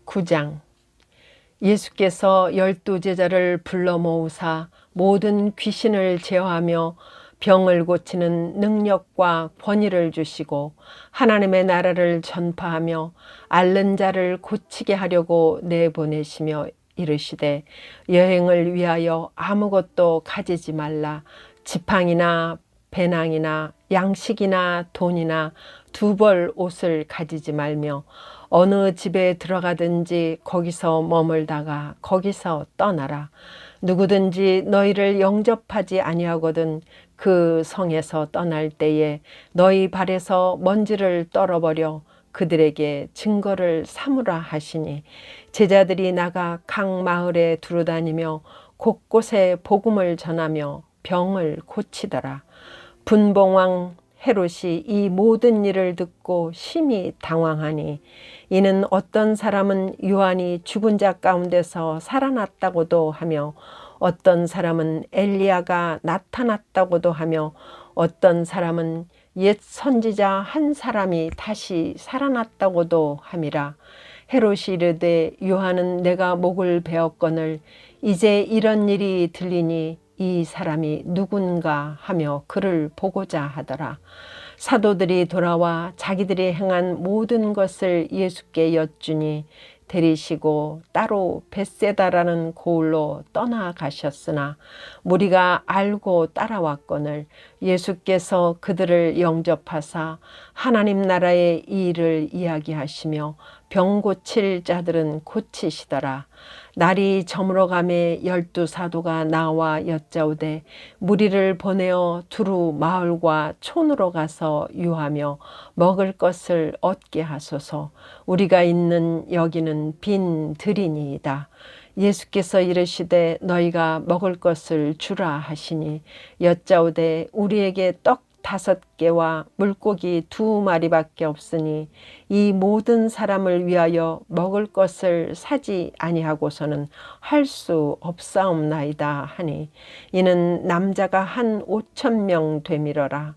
9장. 예수께서 12제자를 불러 모으사 모든 귀신을 제어하며 병을 고치는 능력과 권위를 주시고 하나님의 나라를 전파하며 앓는 자를 고치게 하려고 내보내시며 이르시되 여행을 위하여 아무것도 가지지 말라. 지팡이나 배낭이나 양식이나 돈이나 두 벌 옷을 가지지 말며 어느 집에 들어가든지 거기서 머물다가 거기서 떠나라. 누구든지 너희를 영접하지 아니하거든 그 성에서 떠날 때에 너희 발에서 먼지를 떨어버려 그들에게 증거를 삼으라 하시니, 제자들이 나가 각 마을에 두루다니며 곳곳에 복음을 전하며 병을 고치더라. 분봉왕 헤롯이 이 모든 일을 듣고 심히 당황하니, 이는 어떤 사람은 요한이 죽은 자 가운데서 살아났다고도 하며 어떤 사람은 엘리야가 나타났다고도 하며 어떤 사람은 옛 선지자 한 사람이 다시 살아났다고도 함이라. 헤롯이 이르되 요한은 내가 목을 베었거늘 이제 이런 일이 들리니 이 사람이 누군가 하며 그를 보고자 하더라. 사도들이 돌아와 자기들이 행한 모든 것을 예수께 여쭈니 데리시고 따로 벳세다라는 고을로 떠나가셨으나 무리가 알고 따라왔거늘 예수께서 그들을 영접하사 하나님 나라의 일을 이야기하시며 병 고칠 자들은 고치시더라. 날이 저물어가매 12사도가 나와 여짜오되 무리를 보내어 두루 마을과 촌으로 가서 유하며 먹을 것을 얻게 하소서. 우리가 있는 여기는 빈 들이니이다. 예수께서 이르시되 너희가 먹을 것을 주라 하시니 여짜오되 우리에게 떡 5개와 물고기 2마리밖에 없으니 이 모든 사람을 위하여 먹을 것을 사지 아니하고서는 할 수 없사옵나이다 하니, 이는 남자가 한 5,000명 되밀어라.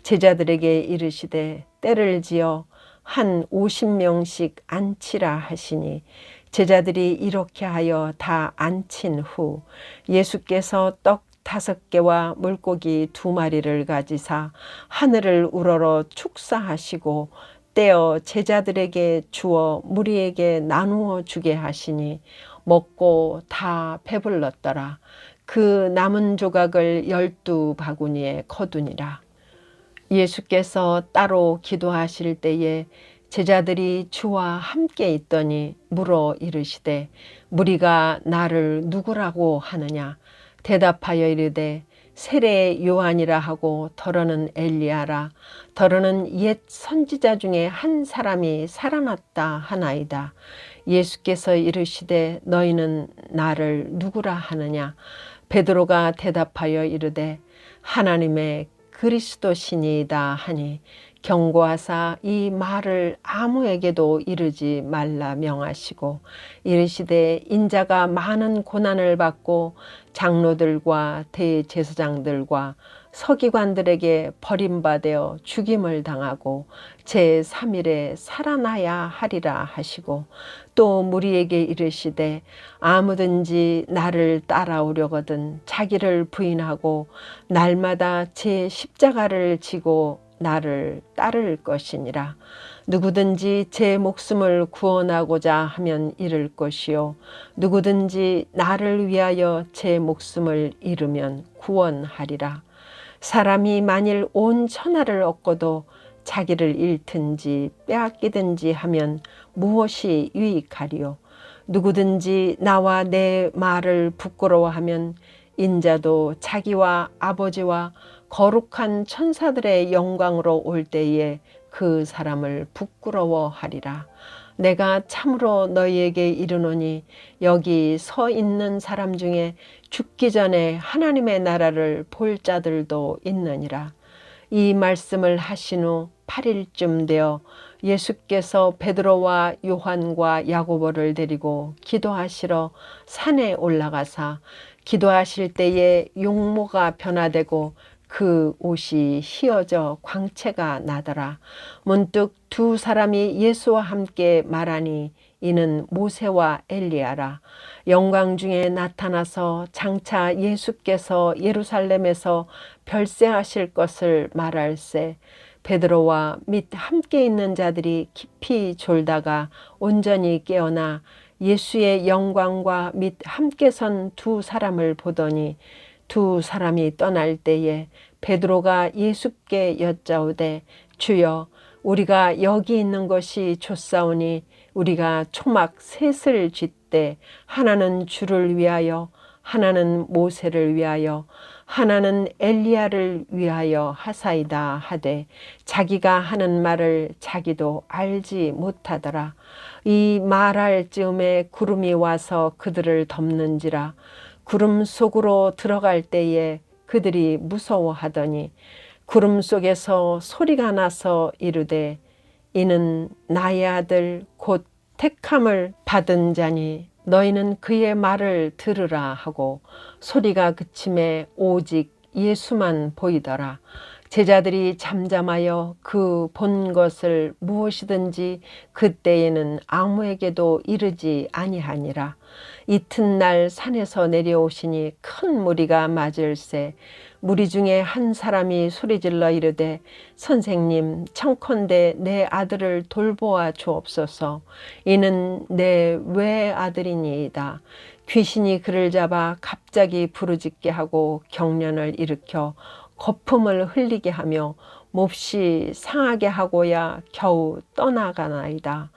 제자들에게 이르시되 때를 지어 한 50명씩 앉히라 하시니, 제자들이 이렇게 하여 다 앉힌 후 예수께서 떡 5개와 물고기 2마리를 가지사 하늘을 우러러 축사하시고 떼어 제자들에게 주어 무리에게 나누어 주게 하시니 먹고 다 배불렀더라. 그 남은 조각을 12바구니에 거두니라. 예수께서 따로 기도하실 때에 제자들이 주와 함께 있더니 물어 이르시되 무리가 나를 누구라고 하느냐? 대답하여 이르되 세례 요한이라 하고 더러는 엘리야라, 더러는 옛 선지자 중에 한 사람이 살아났다 하나이다. 예수께서 이르시되 너희는 나를 누구라 하느냐? 베드로가 대답하여 이르되 하나님의 그리스도시니이다 하니, 경고하사 이 말을 아무에게도 이르지 말라 명하시고 이르시되 인자가 많은 고난을 받고 장로들과 대제사장들과 서기관들에게 버림받아 죽임을 당하고 제3일에 살아나야 하리라 하시고, 또 무리에게 이르시되 아무든지 나를 따라오려거든 자기를 부인하고 날마다 제 십자가를 지고 나를 따를 것이니라. 누구든지 제 목숨을 구원하고자 하면 잃을 것이요 누구든지 나를 위하여 제 목숨을 잃으면 구원하리라. 사람이 만일 온 천하를 얻고도 자기를 잃든지 빼앗기든지 하면 무엇이 유익하리요? 누구든지 나와 내 말을 부끄러워하면 인자도 자기와 아버지와 거룩한 천사들의 영광으로 올 때에 그 사람을 부끄러워하리라. 내가 참으로 너희에게 이르노니 여기 서 있는 사람 중에 죽기 전에 하나님의 나라를 볼 자들도 있느니라. 이 말씀을 하신 후 8일쯤 되어 예수께서 베드로와 요한과 야고보를 데리고 기도하시러 산에 올라가사 기도하실 때에 용모가 변화되고 그 옷이 휘어져 광채가 나더라. 문득 두 사람이 예수와 함께 말하니 이는 모세와 엘리야라. 영광 중에 나타나서 장차 예수께서 예루살렘에서 별세하실 것을 말할세. 베드로와 및 함께 있는 자들이 깊이 졸다가 온전히 깨어나 예수의 영광과 및 함께 선 두 사람을 보더니 두 사람이 떠날 때에 베드로가 예수께 여짜오되 주여 우리가 여기 있는 것이 좋사오니 우리가 초막 셋을 쥐때 하나는 주를 위하여 하나는 모세를 위하여 하나는 엘리야를 위하여 하사이다 하되 자기가 하는 말을 자기도 알지 못하더라. 이 말할 즈음에 구름이 와서 그들을 덮는지라. 구름 속으로 들어갈 때에 그들이 무서워하더니 구름 속에서 소리가 나서 이르되 이는 나의 아들 곧 택함을 받은 자니 너희는 그의 말을 들으라 하고 소리가 그침에 오직 예수만 보이더라. 제자들이 잠잠하여 그 본 것을 무엇이든지 그때에는 아무에게도 이르지 아니하니라. 이튿날 산에서 내려오시니 큰 무리가 맞을세. 무리 중에 한 사람이 소리질러 이르되 선생님 청컨대 내 아들을 돌보아 주옵소서. 이는 내 외아들이니이다. 귀신이 그를 잡아 갑자기 부르짖게 하고 경련을 일으켜 거품을 흘리게 하며 몹시 상하게 하고야 겨우 떠나가나이다.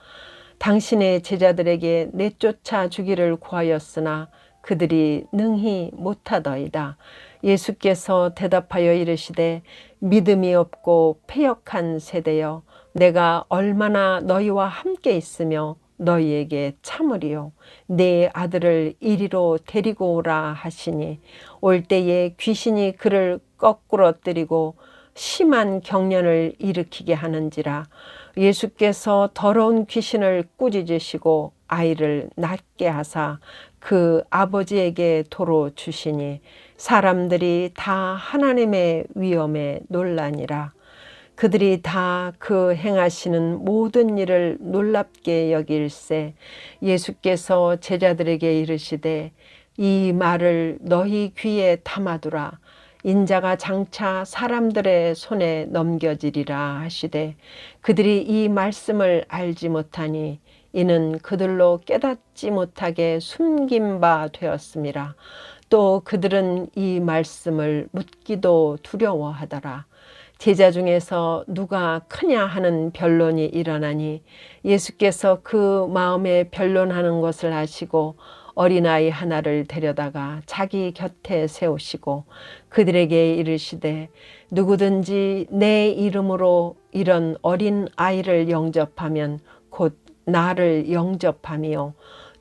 당신의 제자들에게 내쫓아 주기를 구하였으나 그들이 능히 못하더이다. 예수께서 대답하여 이르시되 믿음이 없고 패역한 세대여 내가 얼마나 너희와 함께 있으며 너희에게 참으리요. 네 아들을 이리로 데리고 오라 하시니 올 때에 귀신이 그를 거꾸러뜨리고 심한 경련을 일으키게 하는지라. 예수께서 더러운 귀신을 꾸짖으시고 아이를 낫게 하사 그 아버지에게 도로 주시니 사람들이 다 하나님의 위엄에 놀라니라. 그들이 다 그 행하시는 모든 일을 놀랍게 여길세. 예수께서 제자들에게 이르시되 이 말을 너희 귀에 담아두라. 인자가 장차 사람들의 손에 넘겨지리라 하시되 그들이 이 말씀을 알지 못하니 이는 그들로 깨닫지 못하게 숨긴 바 되었음이라. 또 그들은 이 말씀을 묻기도 두려워하더라. 제자 중에서 누가 크냐 하는 변론이 일어나니 예수께서 그 마음에 변론하는 것을 아시고 어린아이 하나를 데려다가 자기 곁에 세우시고 그들에게 이르시되 누구든지 내 이름으로 이런 어린 아이를 영접하면 곧 나를 영접함이요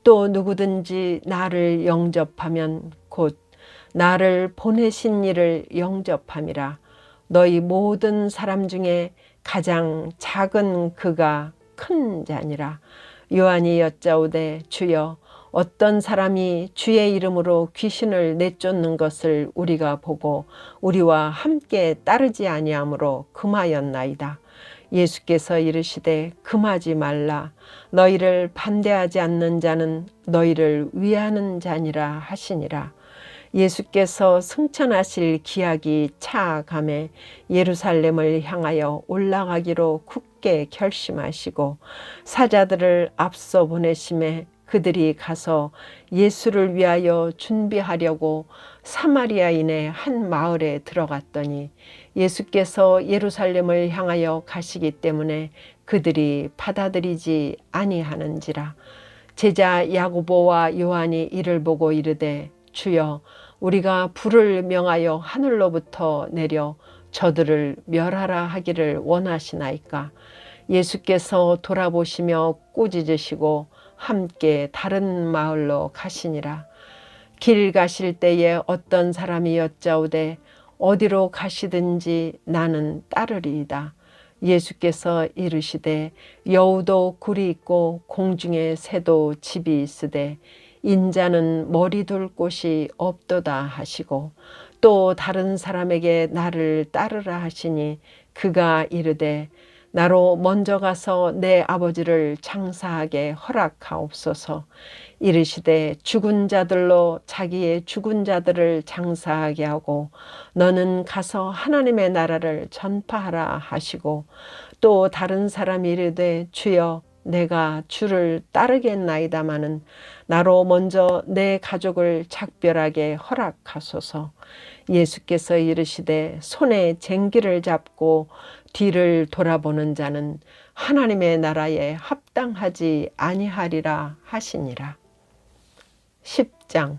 또 누구든지 나를 영접하면 곧 나를 보내신 이를 영접함이라. 너희 모든 사람 중에 가장 작은 그가 큰 자니라. 요한이 여짜오되 주여 어떤 사람이 주의 이름으로 귀신을 내쫓는 것을 우리가 보고 우리와 함께 따르지 아니하므로 금하였나이다. 예수께서 이르시되 금하지 말라. 너희를 반대하지 않는 자는 너희를 위하는 자니라 하시니라. 예수께서 승천하실 기약이 차감에 예루살렘을 향하여 올라가기로 굳게 결심하시고 사자들을 앞서 보내심에 그들이 가서 예수를 위하여 준비하려고 사마리아인의 한 마을에 들어갔더니 예수께서 예루살렘을 향하여 가시기 때문에 그들이 받아들이지 아니하는지라. 제자 야고보와 요한이 이를 보고 이르되 주여 우리가 불을 명하여 하늘로부터 내려 저들을 멸하라 하기를 원하시나이까. 예수께서 돌아보시며 꾸짖으시고 함께 다른 마을로 가시니라. 길 가실 때에 어떤 사람이 여짜오되 어디로 가시든지 나는 따르리이다. 예수께서 이르시되 여우도 굴이 있고 공중에 새도 집이 있으되 인자는 머리 둘 곳이 없도다 하시고 또 다른 사람에게 나를 따르라 하시니 그가 이르되 나로 먼저 가서 내 아버지를 장사하게 허락하옵소서. 이르시되 죽은 자들로 자기의 죽은 자들을 장사하게 하고 너는 가서 하나님의 나라를 전파하라 하시고, 또 다른 사람이 이르되 주여 내가 주를 따르겠나이다마는 나로 먼저 내 가족을 작별하게 허락하소서. 예수께서 이르시되 손에 쟁기를 잡고 뒤를 돌아보는 자는 하나님의 나라에 합당하지 아니하리라 하시니라. 10장.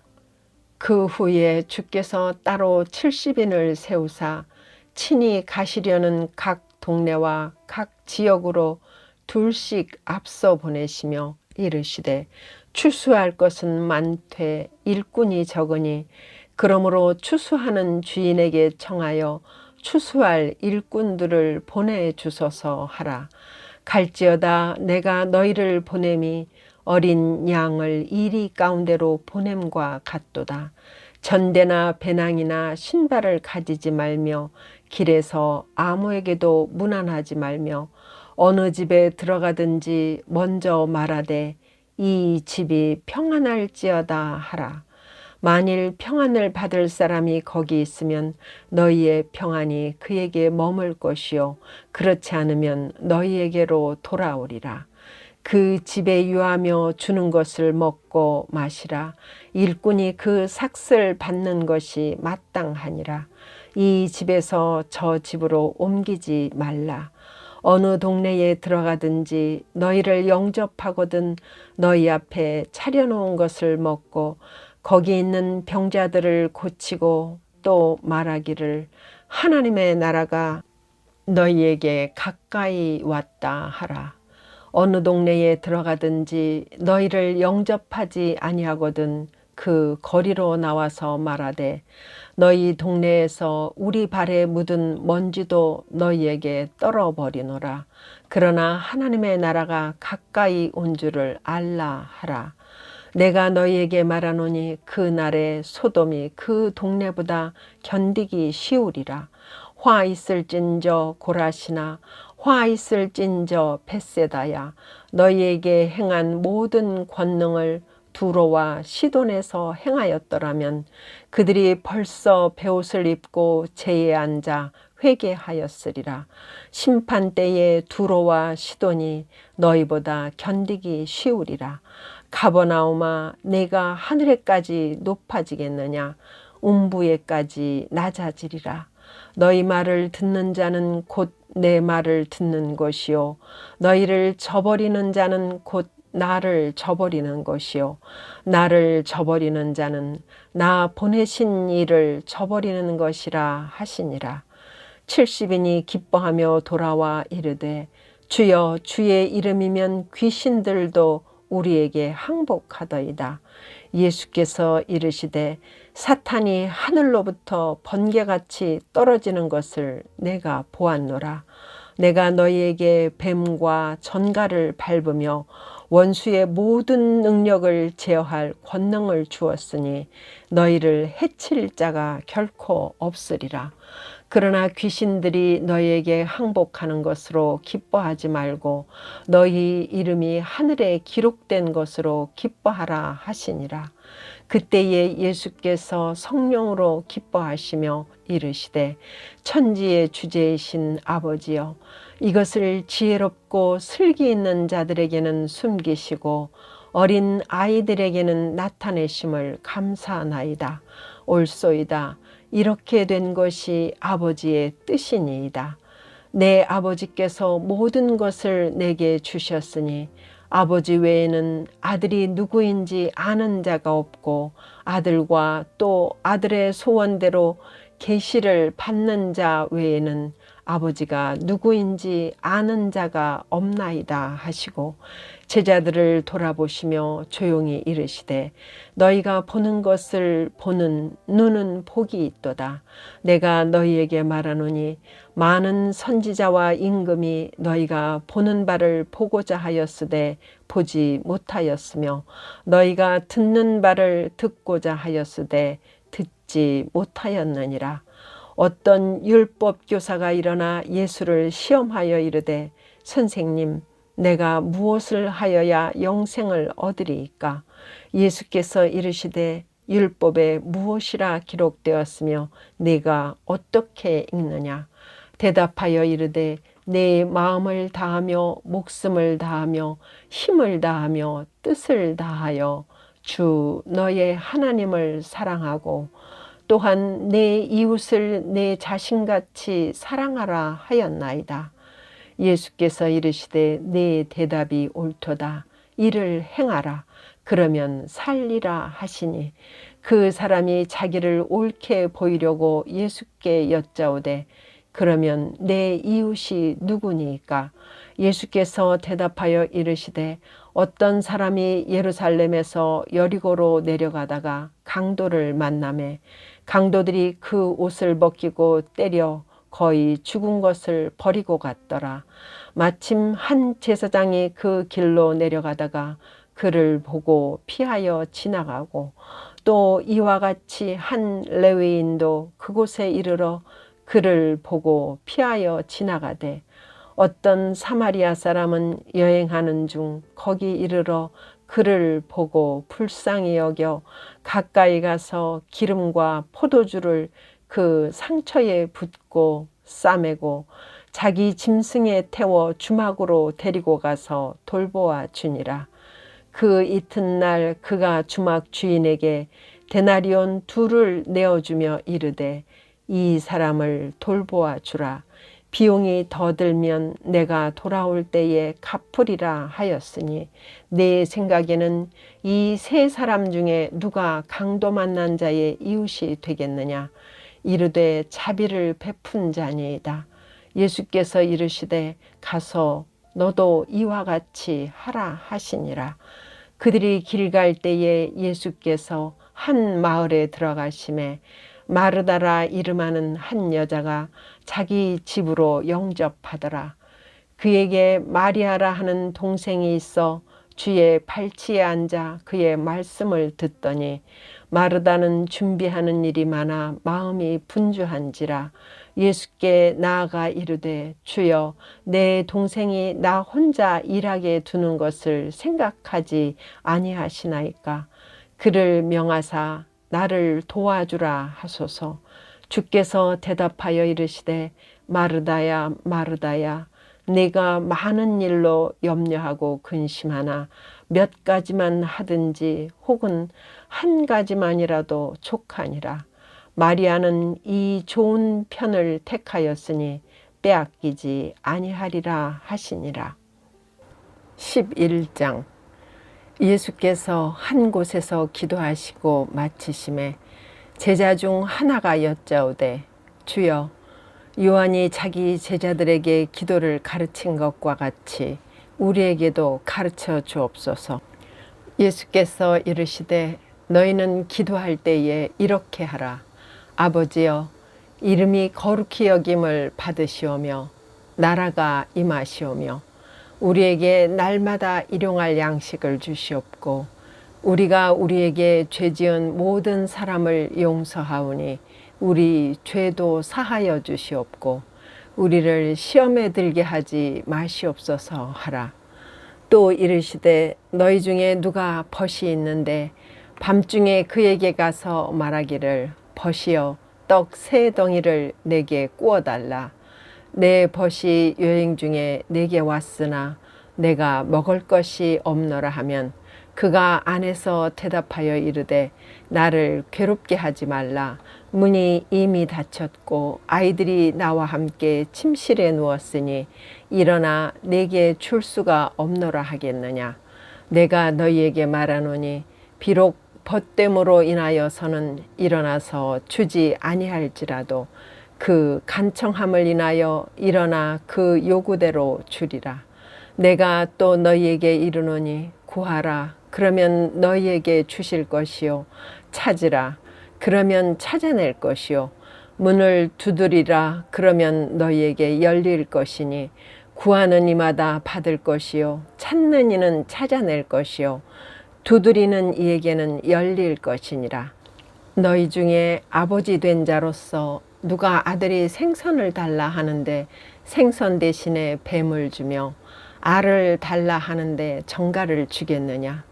그 후에 주께서 따로 70인을 세우사 친히 가시려는 각 동네와 각 지역으로 둘씩 앞서 보내시며 이르시되 추수할 것은 많되 일꾼이 적으니 그러므로 추수하는 주인에게 청하여 추수할 일꾼들을 보내주소서 하라. 갈지어다 내가 너희를 보냄이 어린 양을 이리 가운데로 보냄과 같도다. 전대나 배낭이나 신발을 가지지 말며 길에서 아무에게도 문안하지 말며 어느 집에 들어가든지 먼저 말하되 이 집이 평안할지어다 하라. 만일 평안을 받을 사람이 거기 있으면 너희의 평안이 그에게 머물 것이요 그렇지 않으면 너희에게로 돌아오리라. 그 집에 유하며 주는 것을 먹고 마시라. 일꾼이 그 삭을 받는 것이 마땅하니라. 이 집에서 저 집으로 옮기지 말라. 어느 동네에 들어가든지 너희를 영접하거든 너희 앞에 차려놓은 것을 먹고 거기 있는 병자들을 고치고 또 말하기를 하나님의 나라가 너희에게 가까이 왔다 하라. 어느 동네에 들어가든지 너희를 영접하지 아니하거든 그 거리로 나와서 말하되 너희 동네에서 우리 발에 묻은 먼지도 너희에게 떨어버리노라. 그러나 하나님의 나라가 가까이 온 줄을 알라 하라. 내가 너희에게 말하노니 그 날에 소돔이 그 동네보다 견디기 쉬우리라. 화 있을진저 고라시나 화 있을진저 벳세다야. 너희에게 행한 모든 권능을 두로와 시돈에서 행하였더라면 그들이 벌써 베옷을 입고 제에 앉아 회개하였으리라. 심판 때에 두로와 시돈이 너희보다 견디기 쉬우리라. 가버나움아 내가 하늘에까지 높아지겠느냐 음부에까지 낮아지리라. 너희 말을 듣는 자는 곧 내 말을 듣는 것이요 너희를 저버리는 자는 곧 나를 저버리는 것이요 나를 저버리는 자는 나 보내신 이를 저버리는 것이라 하시니라. 70인이 기뻐하며 돌아와 이르되 주여 주의 이름이면 귀신들도 우리에게 항복하더이다. 예수께서 이르시되 사탄이 하늘로부터 번개같이 떨어지는 것을 내가 보았노라. 내가 너희에게 뱀과 전갈을 밟으며 원수의 모든 능력을 제어할 권능을 주었으니 너희를 해칠 자가 결코 없으리라. 그러나 귀신들이 너희에게 항복하는 것으로 기뻐하지 말고 너희 이름이 하늘에 기록된 것으로 기뻐하라 하시니라. 그때에 예수께서 성령으로 기뻐하시며 이르시되 천지의 주제이신 아버지여 이것을 지혜롭고 슬기 있는 자들에게는 숨기시고 어린 아이들에게는 나타내심을 감사하나이다. 옳소이다. 이렇게 된 것이 아버지의 뜻이니이다. 내 아버지께서 모든 것을 내게 주셨으니 아버지 외에는 아들이 누구인지 아는 자가 없고 아들과 또 아들의 소원대로 계시를 받는 자 외에는 아버지가 누구인지 아는 자가 없나이다 하시고 제자들을 돌아보시며 조용히 이르시되 너희가 보는 것을 보는 눈은 복이 있도다. 내가 너희에게 말하노니 많은 선지자와 임금이 너희가 보는 바를 보고자 하였으되 보지 못하였으며 너희가 듣는 바를 듣고자 하였으되 듣지 못하였느니라. 어떤 율법 교사가 일어나 예수를 시험하여 이르되 선생님, 내가 무엇을 하여야 영생을 얻으리이까? 예수께서 이르시되 율법에 무엇이라 기록되었으며 네가 어떻게 읽느냐? 대답하여 이르되 내 마음을 다하며 목숨을 다하며 힘을 다하며 뜻을 다하여 주 너의 하나님을 사랑하고 또한 내 이웃을 내 자신같이 사랑하라 하였나이다. 예수께서 이르시되 네 대답이 옳도다. 이를 행하라. 그러면 살리라 하시니 그 사람이 자기를 옳게 보이려고 예수께 여짜오되 그러면 내 이웃이 누구니까? 예수께서 대답하여 이르시되 어떤 사람이 예루살렘에서 여리고로 내려가다가 강도를 만나매 강도들이 그 옷을 벗기고 때려 거의 죽은 것을 버리고 갔더라. 마침 한 제사장이 그 길로 내려가다가 그를 보고 피하여 지나가고 또 이와 같이 한 레위인도 그곳에 이르러 그를 보고 피하여 지나가되 어떤 사마리아 사람은 여행하는 중 거기 이르러 그를 보고 불쌍히 여겨 가까이 가서 기름과 포도주를 그 상처에 붓고 싸매고 자기 짐승에 태워 주막으로 데리고 가서 돌보아 주니라. 그 이튿날 그가 주막 주인에게 데나리온 2를 내어주며 이르되 이 사람을 돌보아 주라. 비용이 더 들면 내가 돌아올 때에 갚으리라 하였으니 내 생각에는 이 3사람 중에 누가 강도 만난 자의 이웃이 되겠느냐? 이르되 자비를 베푼 자니이다. 예수께서 이르시되 가서 너도 이와 같이 하라 하시니라. 그들이 길 갈 때에 예수께서 한 마을에 들어가심에 마르다라 이름하는 한 여자가 자기 집으로 영접하더라. 그에게 마리아라 하는 동생이 있어 주의 발치에 앉아 그의 말씀을 듣더니 마르다는 준비하는 일이 많아 마음이 분주한지라. 예수께 나아가 이르되 주여 내 동생이 나 혼자 일하게 두는 것을 생각하지 아니하시나이까? 그를 명하사 나를 도와주라 하소서. 주께서 대답하여 이르시되 마르다야 마르다야 네가 많은 일로 염려하고 근심하나 몇 가지만 하든지 혹은 한 가지만이라도 족하니라. 마리아는 이 좋은 편을 택하였으니 빼앗기지 아니하리라 하시니라. 11장. 예수께서 한 곳에서 기도하시고 마치심에 제자 중 하나가 여짜오되 주여 요한이 자기 제자들에게 기도를 가르친 것과 같이 우리에게도 가르쳐 주옵소서. 예수께서 이르시되 너희는 기도할 때에 이렇게 하라. 아버지여 이름이 거룩히 여김을 받으시오며 나라가 임하시오며 우리에게 날마다 일용할 양식을 주시옵고 우리가 우리에게 죄지은 모든 사람을 용서하오니 우리 죄도 사하여 주시옵고 우리를 시험에 들게 하지 마시옵소서 하라. 또 이르시되 너희 중에 누가 벗이 있는데 밤중에 그에게 가서 말하기를 벗이여 떡 3덩이를 내게 구워달라. 내 벗이 여행 중에 내게 왔으나 내가 먹을 것이 없노라 하면 그가 안에서 대답하여 이르되 나를 괴롭게 하지 말라. 문이 이미 닫혔고 아이들이 나와 함께 침실에 누웠으니 일어나 내게 줄 수가 없노라 하겠느냐. 내가 너희에게 말하노니 비록 벗됨으로 인하여서는 일어나서 주지 아니할지라도 그 간청함을 인하여 일어나 그 요구대로 주리라. 내가 또 너희에게 이르노니 구하라. 그러면 너희에게 주실 것이요. 찾으라. 그러면 찾아낼 것이요. 문을 두드리라. 그러면 너희에게 열릴 것이니 구하는 이마다 받을 것이요. 찾는 이는 찾아낼 것이요. 두드리는 이에게는 열릴 것이니라. 너희 중에 아버지 된 자로서 누가 아들이 생선을 달라 하는데 생선 대신에 뱀을 주며 알을 달라 하는데 정갈을 주겠느냐?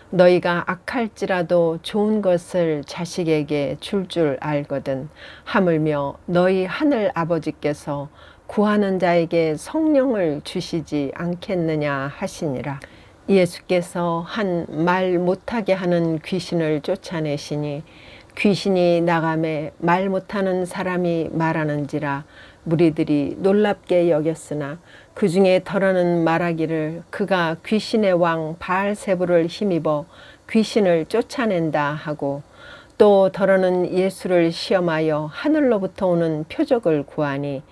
너희가 악할지라도 좋은 것을 자식에게 줄 알거든. 하물며 너희 하늘 아버지께서 구하는 자에게 성령을 주시지 않겠느냐 하시니라. 예수께서 한 말 못하게 하는 귀신을 쫓아내시니 귀신이 나가매 말 못하는 사람이 말하는지라 무리들이 놀랍게 여겼으나 그 중에 더러는 말하기를 그가 귀신의 왕 바알세불을 힘입어 귀신을 쫓아낸다 하고 또 더러는 예수를 시험하여 하늘로부터 오는 표적을 구하니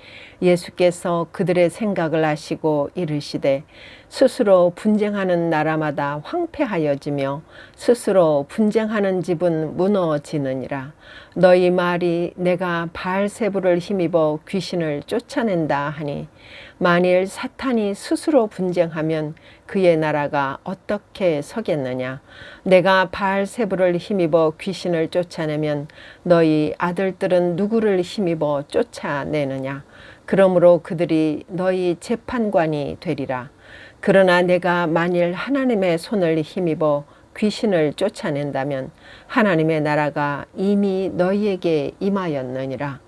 예수께서 그들의 생각을 아시고 이르시되 스스로 분쟁하는 나라마다 황폐하여지며 스스로 분쟁하는 집은 무너지느니라. 너희 말이 내가 바알세불을 힘입어 귀신을 쫓아낸다 하니 만일 사탄이 스스로 분쟁하면 그의 나라가 어떻게 서겠느냐. 내가 바알세불을 힘입어 귀신을 쫓아내면 너희 아들들은 누구를 힘입어 쫓아내느냐. 그러므로 그들이 너희 재판관이 되리라. 그러나 내가 만일 하나님의 손을 힘입어 귀신을 쫓아낸다면 하나님의 나라가 이미 너희에게 임하였느니라.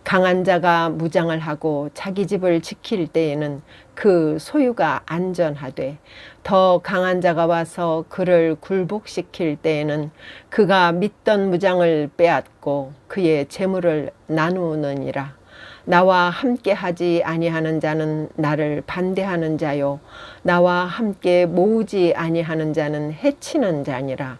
강한 자가 무장을 하고 자기 집을 지킬 때에는 그 소유가 안전하되 더 강한 자가 와서 그를 굴복시킬 때에는 그가 믿던 무장을 빼앗고 그의 재물을 나누느니라. 나와 함께 하지 아니하는 자는 나를 반대하는 자요 나와 함께 모으지 아니하는 자는 해치는 자니라.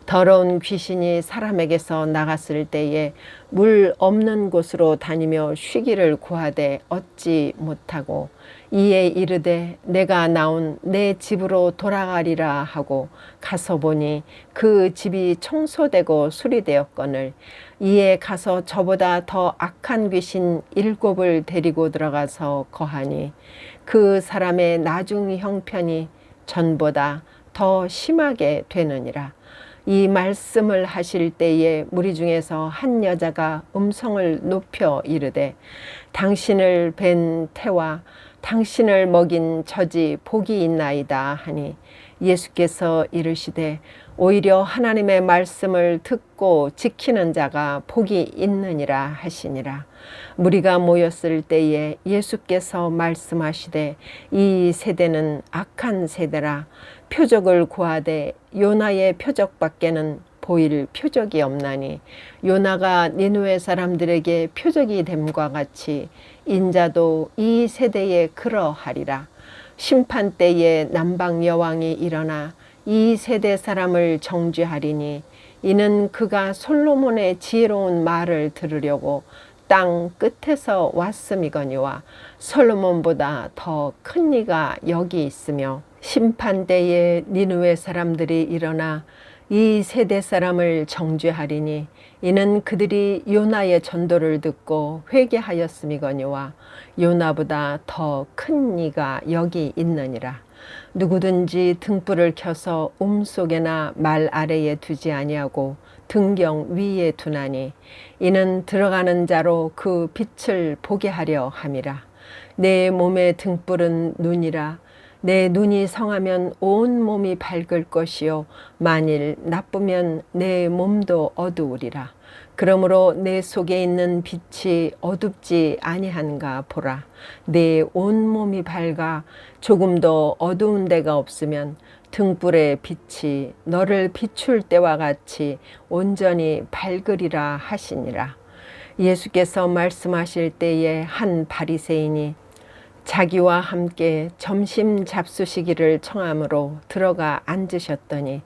더러운 귀신이 사람에게서 나갔을 때에 물 없는 곳으로 다니며 쉬기를 구하되 얻지 못하고 이에 이르되 내가 나온 내 집으로 돌아가리라 하고 가서 보니 그 집이 청소되고 수리되었거늘 이에 가서 저보다 더 악한 귀신 7을 데리고 들어가서 거하니 그 사람의 나중 형편이 전보다 더 심하게 되느니라. 이 말씀을 하실 때에 무리 중에서 한 여자가 음성을 높여 이르되 당신을 뵌 태와 당신을 먹인 젖이 복이 있나이다 하니 예수께서 이르시되 오히려 하나님의 말씀을 듣고 지키는 자가 복이 있느니라 하시니라. 무리가 모였을 때에 예수께서 말씀하시되 이 세대는 악한 세대라. 표적을 구하되 요나의 표적밖에는 보일 표적이 없나니 요나가 니느웨 사람들에게 표적이 됨과 같이 인자도 이 세대에 그러하리라. 심판 때에 남방 여왕이 일어나 이 세대 사람을 정죄하리니 이는 그가 솔로몬의 지혜로운 말을 들으려고 땅 끝에서 왔음이거니와 솔로몬보다 더 큰 이가 여기 있으며 심판 때에 니느웨 사람들이 일어나 이 세대 사람을 정죄하리니 이는 그들이 요나의 전도를 듣고 회개하였음이거니와 요나보다 더 큰 이가 여기 있느니라. 누구든지 등불을 켜서 속에나 말 아래에 두지 아니하고 등경 위에 두나니 이는 들어가는 자로 그 빛을 보게 하려 함이라. 내 몸의 등불은 눈이라. 내 눈이 성하면 온 몸이 밝을 것이요 만일 나쁘면 내 몸도 어두우리라. 그러므로 내 속에 있는 빛이 어둡지 아니한가 보라. 내 온 몸이 밝아 조금도 어두운 데가 없으면 등불의 빛이 너를 비출 때와 같이 온전히 밝으리라 하시니라. 예수께서 말씀하실 때에 한 바리새인이 자기와 함께 점심 잡수시기를 청함으로 들어가 앉으셨더니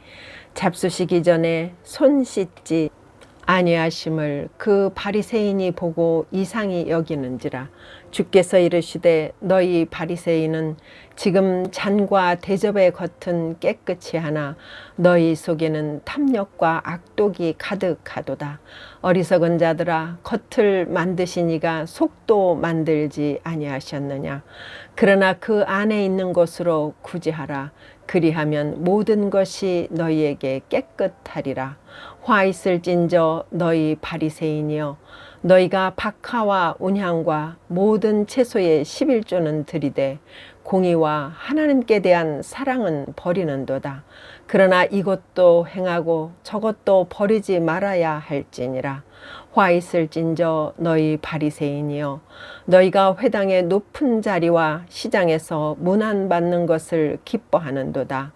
잡수시기 전에 손 씻지 아니하심을 그 바리새인이 보고 이상히 여기는지라. 주께서 이르시되 너희 바리새인은 지금 잔과 대접의 겉은 깨끗이 하나 너희 속에는 탐욕과 악독이 가득하도다. 어리석은 자들아 겉을 만드시니가 속도 만들지 아니하셨느냐. 그러나 그 안에 있는 것으로 구제하라. 그리하면 모든 것이 너희에게 깨끗하리라. 화 있을진저 너희 바리새인이여, 너희가 박하와 운향과 모든 채소의 11조는 들이되 공의와 하나님께 대한 사랑은 버리는도다. 그러나 이것도 행하고 저것도 버리지 말아야 할지니라. 화 있을진저 너희 바리새인이여, 너희가 회당의 높은 자리와 시장에서 문안받는 것을 기뻐하는도다.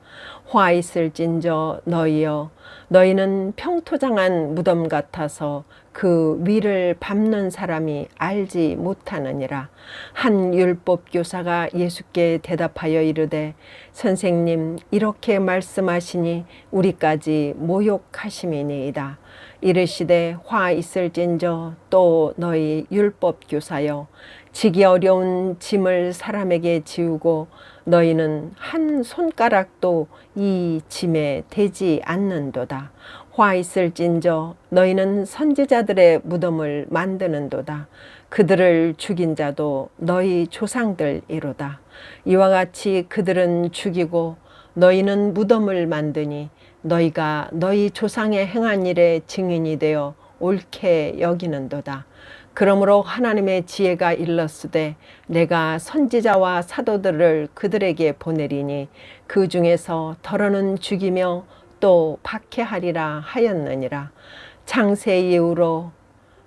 화 있을진저 너희여, 너희는 평토장한 무덤 같아서 그 위를 밟는 사람이 알지 못하느니라. 한 율법 교사가 예수께 대답하여 이르되, 선생님, 이렇게 말씀하시니 우리까지 모욕하심이니이다. 이르시되, 화 있을진저 또 너희 율법 교사여, 지기 어려운 짐을 사람에게 지우고 너희는 한 손가락도 이 짐에 대지 않는도다. 화 있을진저 너희는 선지자들의 무덤을 만드는도다. 그들을 죽인 자도 너희 조상들이로다. 이와 같이 그들은 죽이고 너희는 무덤을 만드니 너희가 너희 조상의 행한 일의 증인이 되어 옳게 여기는도다. 그러므로 하나님의 지혜가 일렀으되 내가 선지자와 사도들을 그들에게 보내리니 그 중에서 더러는 죽이며 또 박해하리라 하였느니라. 창세 이후로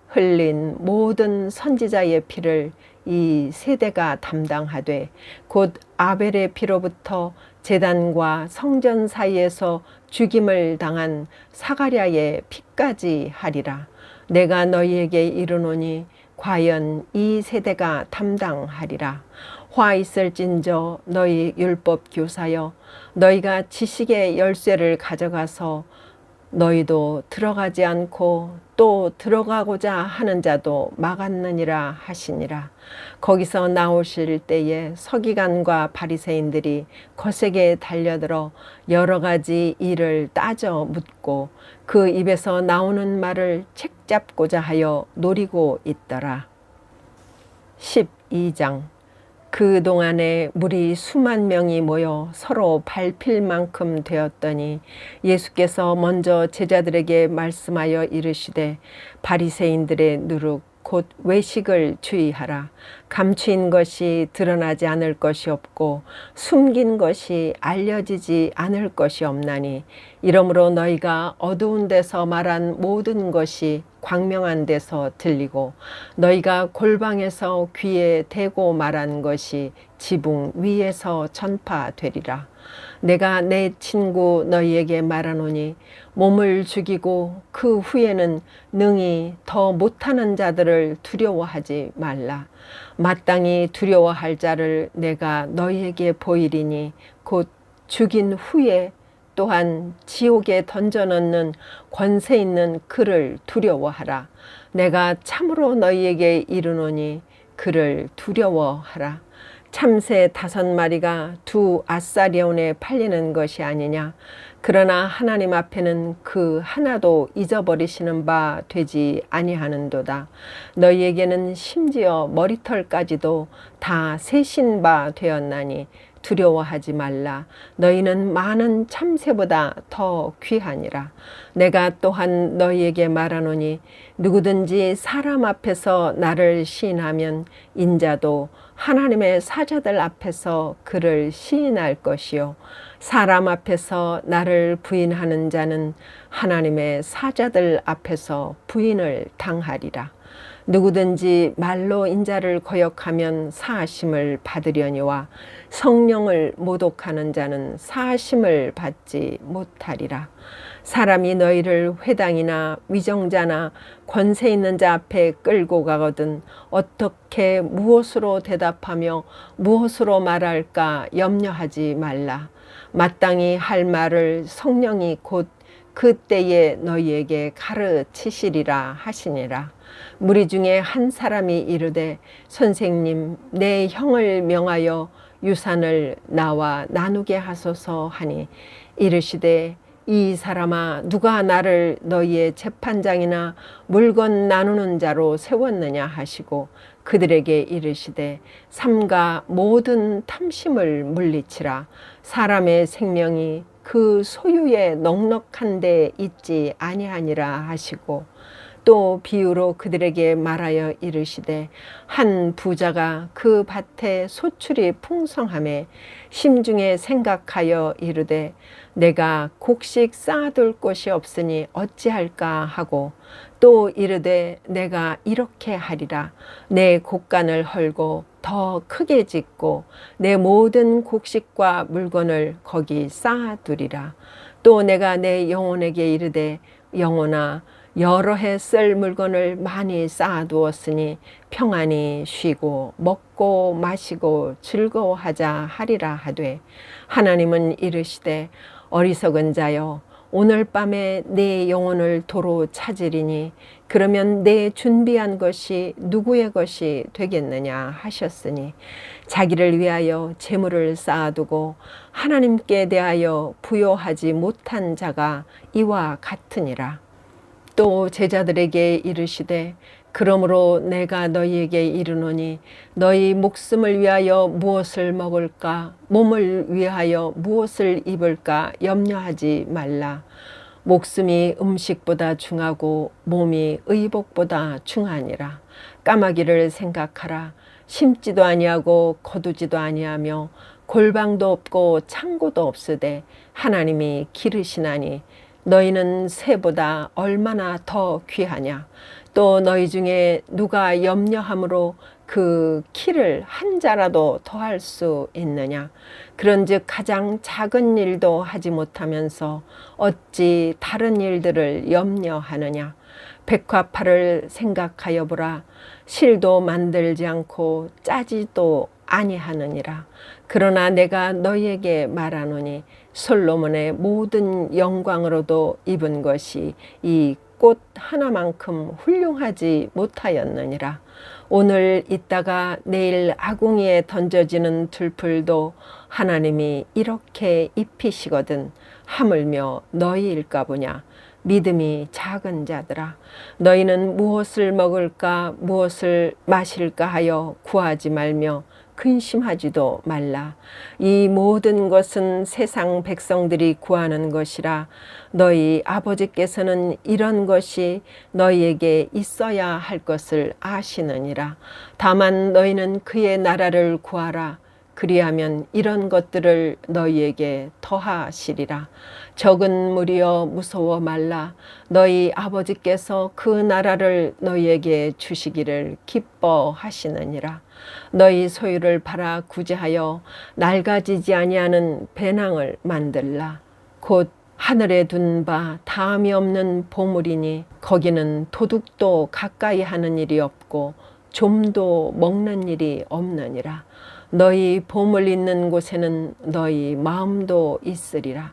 흘린 모든 선지자의 피를 이 세대가 담당하되 곧 아벨의 피로부터 제단과 성전 사이에서 죽임을 당한 사가랴의 피까지 하리라. 내가 너희에게 이르노니 과연 이 세대가 담당하리라. 화 있을진저 너희 율법 교사여, 너희가 지식의 열쇠를 가져가서 너희도 들어가지 않고 또 들어가고자 하는 자도 막았느니라 하시니라. 거기서 나오실 때에 서기관과 바리새인들이 거세게 달려들어 여러 가지 일을 따져 묻고 그 입에서 나오는 말을 책잡고자 하여 노리고 있더라. 12장. 그 동안에 물이 수만 명이 모여 서로 밟힐 만큼 되었더니 예수께서 먼저 제자들에게 말씀하여 이르시되, 바리새인들의 누룩 곧 외식을 주의하라. 감추인 것이 드러나지 않을 것이 없고 숨긴 것이 알려지지 않을 것이 없나니, 이러므로 너희가 어두운 데서 말한 모든 것이 광명한 데서 들리고 너희가 골방에서 귀에 대고 말한 것이 지붕 위에서 전파되리라. 내가 내 친구 너희에게 말하노니 몸을 죽이고 그 후에는 능히 더 못하는 자들을 두려워하지 말라. 마땅히 두려워할 자를 내가 너희에게 보이리니 곧 죽인 후에 또한 지옥에 던져넣는 권세 있는 그를 두려워하라. 내가 참으로 너희에게 이르노니 그를 두려워하라. 참새 5마리가 2 아사리온에 팔리는 것이 아니냐. 그러나 하나님 앞에는 그 하나도 잊어버리시는 바 되지 아니하는도다. 너희에게는 심지어 머리털까지도 다 세신 바 되었나니 두려워하지 말라. 너희는 많은 참새보다 더 귀하니라. 내가 또한 너희에게 말하노니 누구든지 사람 앞에서 나를 시인하면 인자도 하나님의 사자들 앞에서 그를 시인할 것이요, 사람 앞에서 나를 부인하는 자는 하나님의 사자들 앞에서 부인을 당하리라. 누구든지 말로 인자를 거역하면 사하심을 받으려니와 성령을 모독하는 자는 사하심을 받지 못하리라. 사람이 너희를 회당이나 위정자나 권세 있는 자 앞에 끌고 가거든 어떻게 무엇으로 대답하며 무엇으로 말할까 염려하지 말라. 마땅히 할 말을 성령이 곧 그때에 너희에게 가르치시리라 하시니라. 무리 중에 한 사람이 이르되, 선생님, 내 형을 명하여 유산을 나와 나누게 하소서 하니, 이르시되 이 사람아, 누가 나를 너희의 재판장이나 물건 나누는 자로 세웠느냐 하시고 그들에게 이르시되 삼가 모든 탐심을 물리치라. 사람의 생명이 그 소유에 넉넉한 데 있지 아니하니라 하시고 또 비유로 그들에게 말하여 이르시되 한 부자가 그 밭에 소출이 풍성함에 심중에 생각하여 이르되 내가 곡식 쌓아둘 곳이 없으니 어찌할까 하고 또 이르되 내가 이렇게 하리라. 내 곡간을 헐고 더 크게 짓고 내 모든 곡식과 물건을 거기 쌓아두리라. 또 내가 내 영혼에게 이르되 영혼아, 여러 해 쓸 물건을 많이 쌓아두었으니 평안히 쉬고 먹고 마시고 즐거워하자 하리라 하되 하나님은 이르시되 어리석은 자여, 오늘 밤에 내 영혼을 도로 찾으리니 그러면 내 준비한 것이 누구의 것이 되겠느냐 하셨으니 자기를 위하여 재물을 쌓아두고 하나님께 대하여 부요하지 못한 자가 이와 같으니라. 또 제자들에게 이르시되 그러므로 내가 너희에게 이르노니 너희 목숨을 위하여 무엇을 먹을까 몸을 위하여 무엇을 입을까 염려하지 말라. 목숨이 음식보다 중하고 몸이 의복보다 중하니라. 까마귀를 생각하라. 심지도 아니하고 거두지도 아니하며 골방도 없고 창고도 없으되 하나님이 기르시나니 너희는 새보다 얼마나 더 귀하냐. 또 너희 중에 누가 염려함으로 그 키를 한 자라도 더할 수 있느냐. 그런즉 가장 작은 일도 하지 못하면서 어찌 다른 일들을 염려하느냐. 백화파를 생각하여 보라. 실도 만들지 않고 짜지도 아니하느니라. 그러나 내가 너희에게 말하노니 솔로몬의 모든 영광으로도 입은 것이 이 꽃 하나만큼 훌륭하지 못하였느니라. 오늘 있다가 내일 아궁이에 던져지는 들풀도 하나님이 이렇게 입히시거든 하물며 너희일까 보냐. 믿음이 작은 자들아, 너희는 무엇을 먹을까 무엇을 마실까 하여 구하지 말며 근심하지도 말라. 이 모든 것은 세상 백성들이 구하는 것이라. 너희 아버지께서는 이런 것이 너희에게 있어야 할 것을 아시느니라. 다만 너희는 그의 나라를 구하라. 그리하면 이런 것들을 너희에게 더하시리라. 적은 무리여 무서워 말라. 너희 아버지께서 그 나라를 너희에게 주시기를 기뻐하시느니라. 너희 소유를 팔아 구제하여 낡아지지 아니하는 배낭을 만들라. 곧 하늘에 둔 바 다함이 없는 보물이니 거기는 도둑도 가까이 하는 일이 없고 좀도 먹는 일이 없느니라. 너희 보물 있는 곳에는 너희 마음도 있으리라.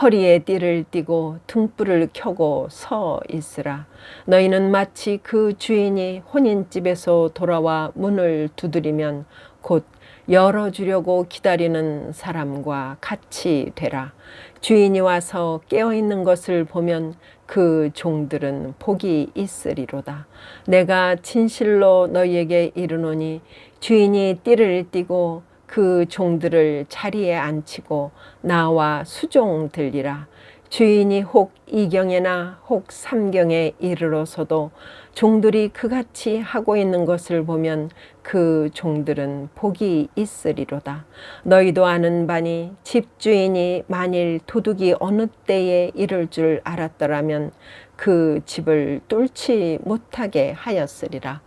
허리에 띠를 띠고 등불을 켜고 서 있으라. 너희는 마치 그 주인이 혼인집에서 돌아와 문을 두드리면 곧 열어주려고 기다리는 사람과 같이 되라. 주인이 와서 깨어있는 것을 보면 그 종들은 복이 있으리로다. 내가 진실로 너희에게 이르노니 주인이 띠를 띠고 그 종들을 자리에 앉히고 나와 수종들리라. 주인이 혹 이경에나 혹 삼경에 이르러서도 종들이 그같이 하고 있는 것을 보면 그 종들은 복이 있으리로다. 너희도 아는 바니 집주인이 만일 도둑이 어느 때에 이를 줄 알았더라면 그 집을 뚫지 못하게 하였으리라.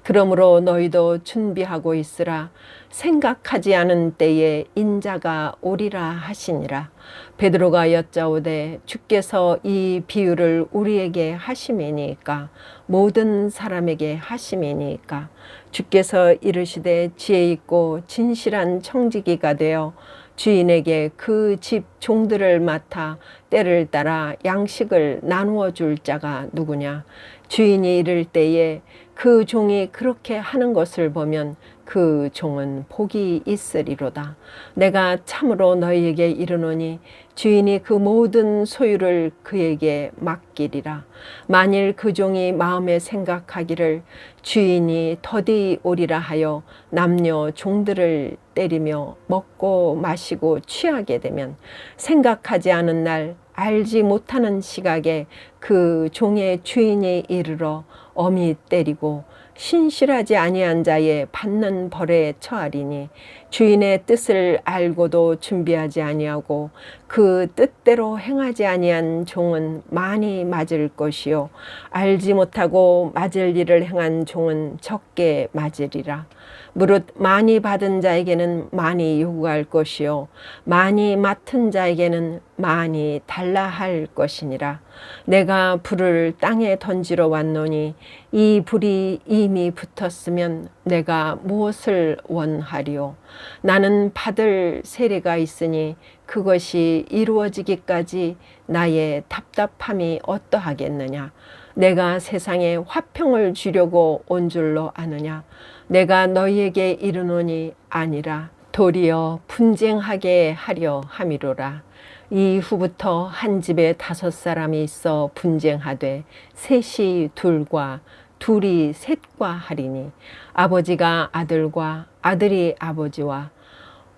그러므로 너희도 준비하고 있으라. 생각하지 않은 때에 인자가 오리라 하시니라. 베드로가 여짜오되 주께서 이 비유를 우리에게 하심이니까 모든 사람에게 하심이니까. 주께서 이르시되 지혜 있고 진실한 청지기가 되어 주인에게 그 집 종들을 맡아 때를 따라 양식을 나누어 줄 자가 누구냐. 주인이 이를 때에 그 종이 그렇게 하는 것을 보면 그 종은 복이 있으리로다. 내가 참으로 너희에게 이르노니 주인이 그 모든 소유를 그에게 맡기리라. 만일 그 종이 마음에 생각하기를 주인이 더디 오리라 하여 남녀 종들을 때리며 먹고 마시고 취하게 되면 생각하지 않은 날 알지 못하는 시각에 그 종의 주인이 이르러 엄히 때리고 신실하지 아니한 자의 받는 벌에 처하리니 주인의 뜻을 알고도 준비하지 아니하고 그 뜻대로 행하지 아니한 종은 많이 맞을 것이요 알지 못하고 맞을 일을 행한 종은 적게 맞으리라. 무릇 많이 받은 자에게는 많이 요구할 것이요 많이 맡은 자에게는 많이 달라 할 것이니라. 내가 불을 땅에 던지러 왔노니 이 불이 이미 붙었으면 내가 무엇을 원하리요? 나는 받을 세례가 있으니 그것이 이루어지기까지 나의 답답함이 어떠하겠느냐? 내가 세상에 화평을 주려고 온 줄로 아느냐? 내가 너희에게 이르노니 아니라 도리어 분쟁하게 하려 함이로라. 이후부터 한 집에 5사람이 있어 분쟁하되 셋이 둘과 둘이 셋과 하리니 아버지가 아들과 아들이 아버지와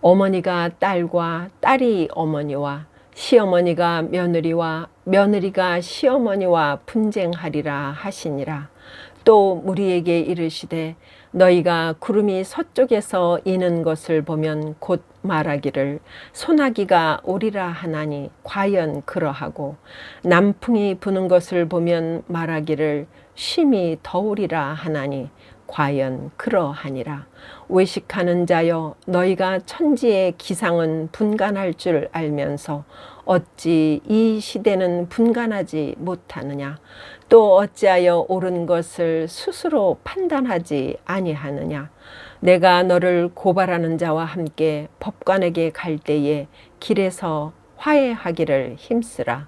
어머니가 딸과 딸이 어머니와 시어머니가 며느리와 며느리가 시어머니와 분쟁하리라 하시니라. 또 무리에게 이르시되 너희가 구름이 서쪽에서 이는 것을 보면 곧 말하기를 소나기가 오리라 하나니 과연 그러하고 남풍이 부는 것을 보면 말하기를 쉼이 더우리라 하나니 과연 그러하니라. 외식하는 자여 너희가 천지의 기상은 분간할 줄 알면서 어찌 이 시대는 분간하지 못하느냐? 또 어찌하여 옳은 것을 스스로 판단하지 아니하느냐? 내가 너를 고발하는 자와 함께 법관에게 갈 때에 길에서 화해하기를 힘쓰라.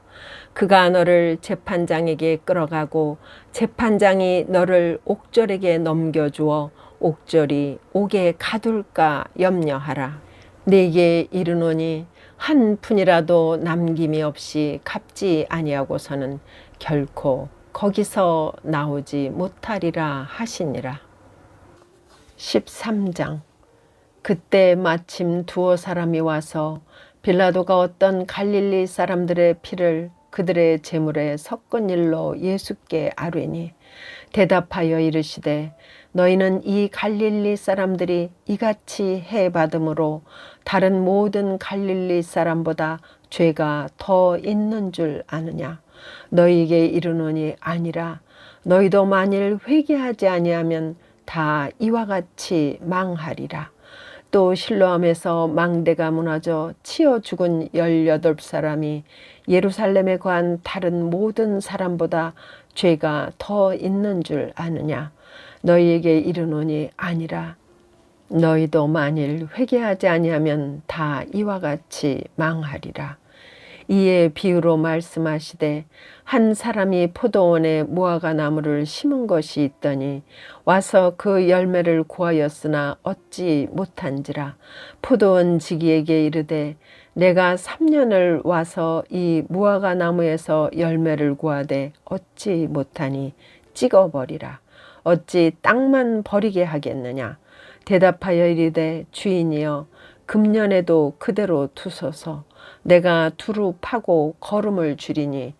그가 너를 재판장에게 끌어가고 재판장이 너를 옥졸에게 넘겨주어 옥졸이 옥에 가둘까 염려하라. 네게 이르노니 한 푼이라도 남김이 없이 갚지 아니하고서는 결코 거기서 나오지 못하리라 하시니라. 13장. 그때 마침 두어 사람이 와서 빌라도가 어떤 갈릴리 사람들의 피를 그들의 제물에 섞은 일로 예수께 아뢰니 대답하여 이르시되 너희는 이 갈릴리 사람들이 이같이 해받음으로 다른 모든 갈릴리 사람보다 죄가 더 있는 줄 아느냐? 너희에게 이르노니 아니라. 너희도 만일 회개하지 아니하면 다 이와 같이 망하리라. 또 실로암에서 망대가 무너져 치어 죽은 18사람이 예루살렘에 거한 다른 모든 사람보다 죄가 더 있는 줄 아느냐? 너희에게 이르노니 아니라. 너희도 만일 회개하지 아니하면 다 이와 같이 망하리라. 이에 비유로 말씀하시되 한 사람이 포도원에 무화과 나무를 심은 것이 있더니 와서 그 열매를 구하였으나 얻지 못한지라. 포도원 지기에게 이르되 내가 3년을 와서 이 무화과 나무에서 열매를 구하되 얻지 못하니 찍어버리라. 어찌 땅만 버리게 하겠느냐? 대답하여 이르되 주인이여 금년에도 그대로 두소서. 내가 두루 파고 거름을 줄이니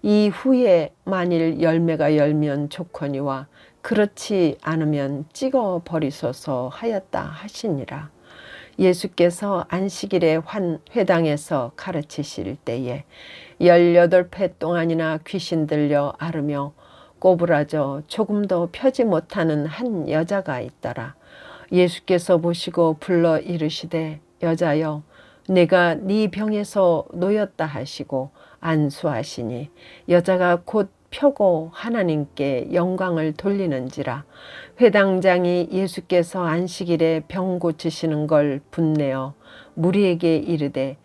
이후에 만일 열매가 열면 좋거니와 그렇지 않으면 찍어 버리소서 하였다 하시니라. 예수께서 안식일에 회당에서 가르치실 때에 18회 동안이나 귀신 들려 앓으며 꼬부라져 조금도 펴지 못하는 한 여자가 있더라. 예수께서 보시고 불러 이르시되 여자여 내가 네 병에서 놓였다 하시고 안수하시니 여자가 곧 펴고 하나님께 영광을 돌리는지라. 회당장이 예수께서 안식일에 병 고치시는 걸 분내어 무리에게 이르되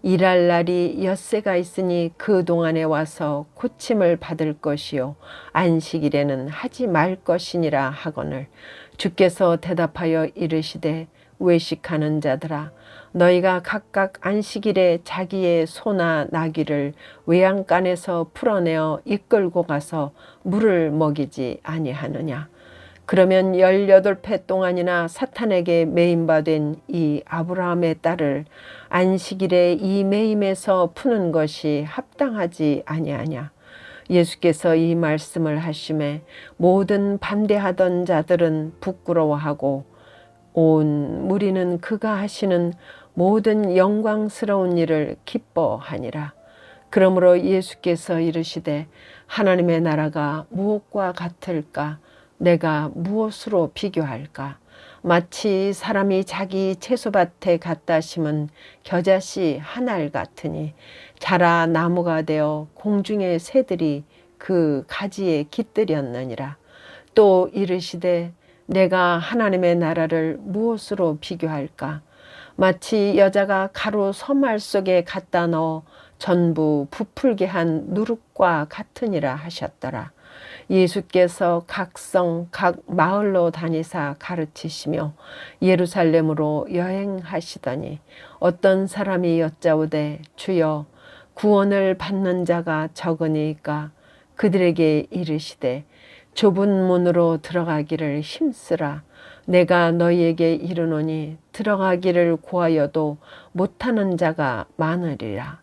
일할 날이 엿새가 있으니 그 동안에 와서 고침을 받을 것이요 안식일에는 하지 말 것이니라 하거늘 주께서 대답하여 이르시되 외식하는 자들아 너희가 각각 안식일에 자기의 소나 나귀를 외양간에서 풀어내어 이끌고 가서 물을 먹이지 아니하느냐. 그러면 18배 동안이나 사탄에게 매임받은 이 아브라함의 딸을 안식일에 이 매임에서 푸는 것이 합당하지 아니하냐. 예수께서 이 말씀을 하심에 모든 반대하던 자들은 부끄러워하고 온 무리는 그가 하시는 모든 영광스러운 일을 기뻐하니라. 그러므로 예수께서 이르시되 하나님의 나라가 무엇과 같을까? 내가 무엇으로 비교할까? 마치 사람이 자기 채소밭에 갖다 심은 겨자씨 한 알 같으니 자라 나무가 되어 공중의 새들이 그 가지에 깃들였느니라. 또 이르시되 내가 하나님의 나라를 무엇으로 비교할까? 마치 여자가 가루 서말 속에 갖다 넣어 전부 부풀게 한 누룩과 같으니라 하셨더라. 예수께서 각 성, 각 마을로 다니사 가르치시며 예루살렘으로 여행하시더니 어떤 사람이 여짜오되 주여 구원을 받는 자가 적으니까 그들에게 이르시되 좁은 문으로 들어가기를 힘쓰라. 내가 너희에게 이르노니 들어가기를 구하여도 못하는 자가 많으리라.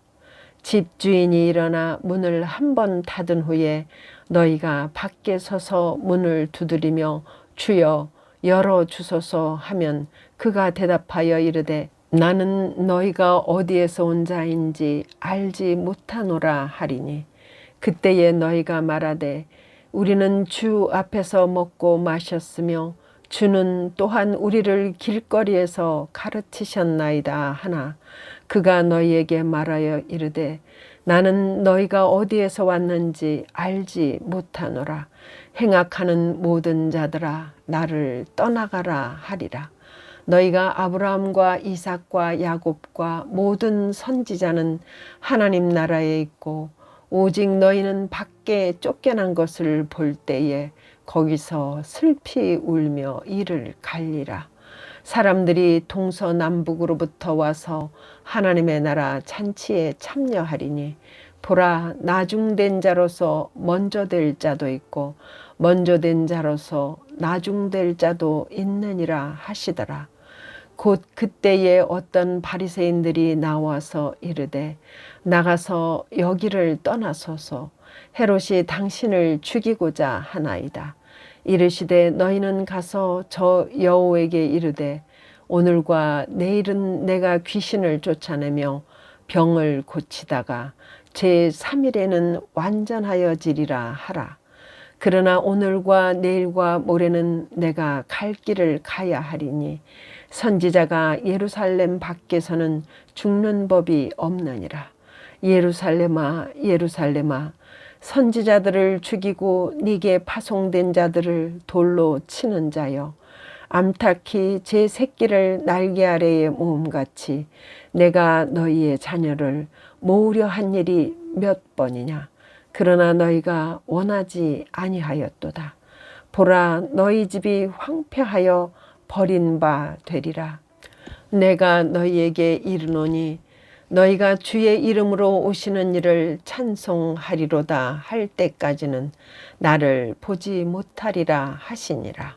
집주인이 일어나 문을 한 번 닫은 후에 너희가 밖에 서서 문을 두드리며 주여 열어주소서 하면 그가 대답하여 이르되 나는 너희가 어디에서 온 자인지 알지 못하노라 하리니 그때에 너희가 말하되 우리는 주 앞에서 먹고 마셨으며 주는 또한 우리를 길거리에서 가르치셨나이다 하나 그가 너희에게 말하여 이르되 나는 너희가 어디에서 왔는지 알지 못하노라. 행악하는 모든 자들아 나를 떠나가라 하리라. 너희가 아브라함과 이삭과 야곱과 모든 선지자는 하나님 나라에 있고 오직 너희는 밖에 쫓겨난 것을 볼 때에 거기서 슬피 울며 이를 갈리라. 사람들이 동서남북으로부터 와서 하나님의 나라 잔치에 참여하리니 보라 나중된 자로서 먼저 될 자도 있고 먼저 된 자로서 나중될 자도 있느니라 하시더라. 곧 그때에 어떤 바리새인들이 나와서 이르되 나가서 여기를 떠나소서 헤롯이 당신을 죽이고자 하나이다. 이르시되 너희는 가서 저 여호에게 이르되 오늘과 내일은 내가 귀신을 쫓아내며 병을 고치다가 제3일에는 완전하여지리라 하라. 그러나 오늘과 내일과 모레는 내가 갈 길을 가야 하리니 선지자가 예루살렘 밖에서는 죽는 법이 없느니라. 예루살렘아 예루살렘아 선지자들을 죽이고 네게 파송된 자들을 돌로 치는 자여 암탉이 제 새끼를 날개 아래에 모음같이 내가 너희의 자녀를 모으려 한 일이 몇 번이냐. 그러나 너희가 원하지 아니하였도다. 보라 너희 집이 황폐하여 버린 바 되리라. 내가 너희에게 이르노니 너희가 주의 이름으로 오시는 이를 찬송하리로다 할 때까지는 나를 보지 못하리라 하시니라.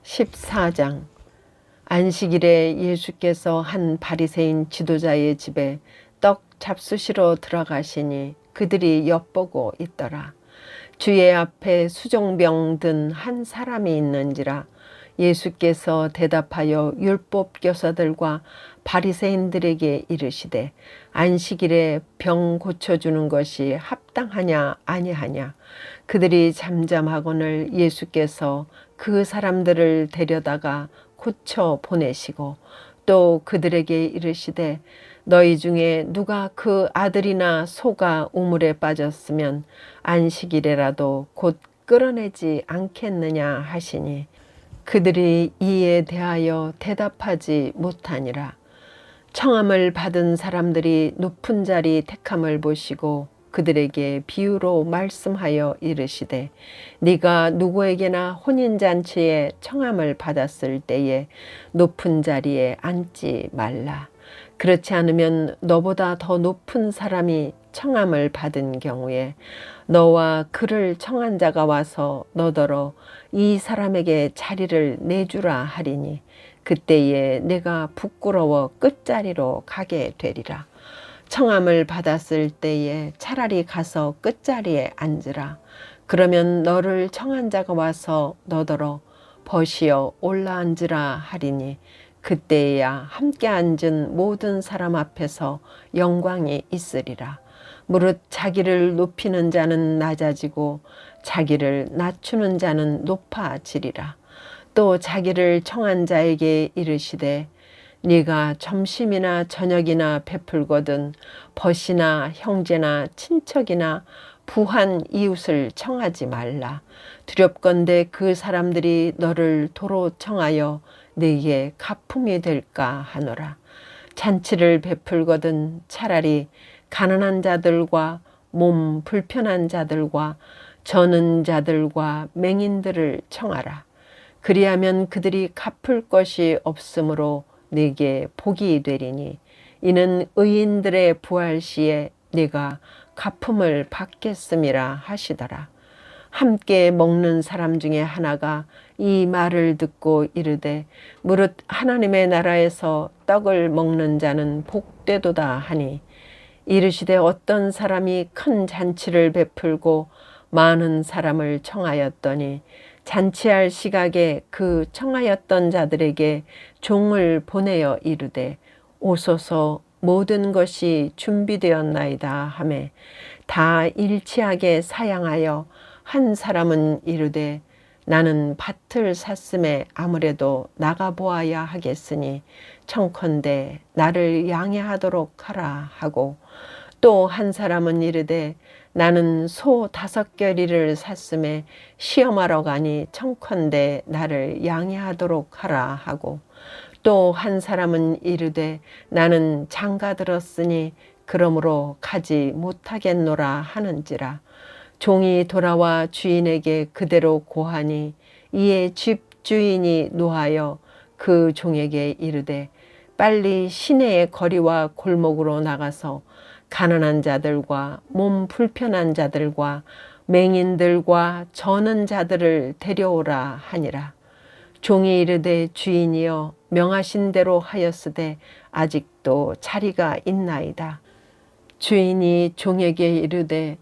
14장. 안식일에 예수께서 한 바리새인 지도자의 집에 떡 잡수시러 들어가시니 그들이 엿보고 있더라. 주의 앞에 수종병 든 한 사람이 있는지라. 예수께서 대답하여 율법 교사들과 바리새인들에게 이르시되 안식일에 병 고쳐주는 것이 합당하냐 아니하냐. 그들이 잠잠하거늘 예수께서 그 사람들을 데려다가 고쳐 보내시고 또 그들에게 이르시되 너희 중에 누가 그 아들이나 소가 우물에 빠졌으면 안식일에라도 곧 끌어내지 않겠느냐 하시니 그들이 이에 대하여 대답하지 못하니라. 청함을 받은 사람들이 높은 자리 택함을 보시고 그들에게 비유로 말씀하여 이르시되 네가 누구에게나 혼인잔치에 청함을 받았을 때에 높은 자리에 앉지 말라. 그렇지 않으면 너보다 더 높은 사람이 청함을 받은 경우에 너와 그를 청한 자가 와서 너더러 이 사람에게 자리를 내주라 하리니 그때에 내가 부끄러워 끝자리로 가게 되리라. 청함을 받았을 때에 차라리 가서 끝자리에 앉으라. 그러면 너를 청한 자가 와서 너더러 벗이어 올라앉으라 하리니 그때야 함께 앉은 모든 사람 앞에서 영광이 있으리라. 무릇 자기를 높이는 자는 낮아지고 자기를 낮추는 자는 높아지리라. 또 자기를 청한 자에게 이르시되 네가 점심이나 저녁이나 베풀거든 벗이나 형제나 친척이나 부한 이웃을 청하지 말라. 두렵건대 그 사람들이 너를 도로 청하여 네게 가품이 될까 하노라. 잔치를 베풀거든 차라리 가난한 자들과 몸 불편한 자들과 저는 자들과 맹인들을 청하라. 그리하면 그들이 갚을 것이 없으므로 네게 복이 되리니 이는 의인들의 부활 시에 네가 갚음을 받겠음이라 하시더라. 함께 먹는 사람 중에 하나가 이 말을 듣고 이르되 무릇 하나님의 나라에서 떡을 먹는 자는 복되도다 하니 이르시되 어떤 사람이 큰 잔치를 베풀고 많은 사람을 청하였더니 잔치할 시각에 그 청하였던 자들에게 종을 보내어 이르되 오소서 모든 것이 준비되었나이다 하매 다 일치하게 사양하여 한 사람은 이르되 나는 밭을 샀음에 아무래도 나가보아야 하겠으니 청컨대 나를 양해하도록 하라 하고 또 한 사람은 이르되 나는 소 5겨리를 샀음에 시험하러 가니 청컨대 나를 양해하도록 하라 하고 또 한 사람은 이르되 나는 장가 들었으니 그러므로 가지 못하겠노라 하는지라. 종이 돌아와 주인에게 그대로 고하니 이에 집 주인이 노하여 그 종에게 이르되 빨리 시내의 거리와 골목으로 나가서 가난한 자들과 몸 불편한 자들과 맹인들과 저는 자들을 데려오라 하니라. 종이 이르되 주인이여 명하신 대로 하였으되 아직도 자리가 있나이다. 주인이 종에게 이르되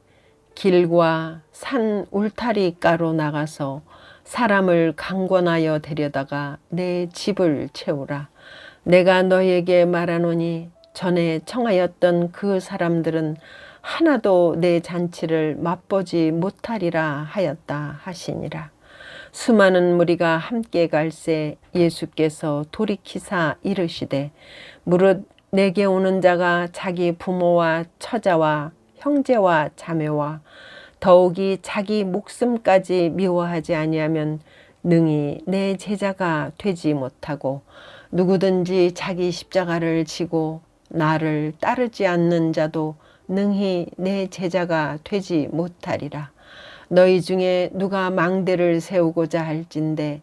길과 산 울타리가로 나가서 사람을 강권하여 데려다가 내 집을 채우라. 내가 너에게 말하노니 전에 청하였던 그 사람들은 하나도 내 잔치를 맛보지 못하리라 하였다 하시니라. 수많은 무리가 함께 갈새 예수께서 돌이키사 이르시되 무릇 내게 오는 자가 자기 부모와 처자와 형제와 자매와 더욱이 자기 목숨까지 미워하지 아니하면 능히 내 제자가 되지 못하고 누구든지 자기 십자가를 지고 나를 따르지 않는 자도 능히 내 제자가 되지 못하리라. 너희 중에 누가 망대를 세우고자 할진대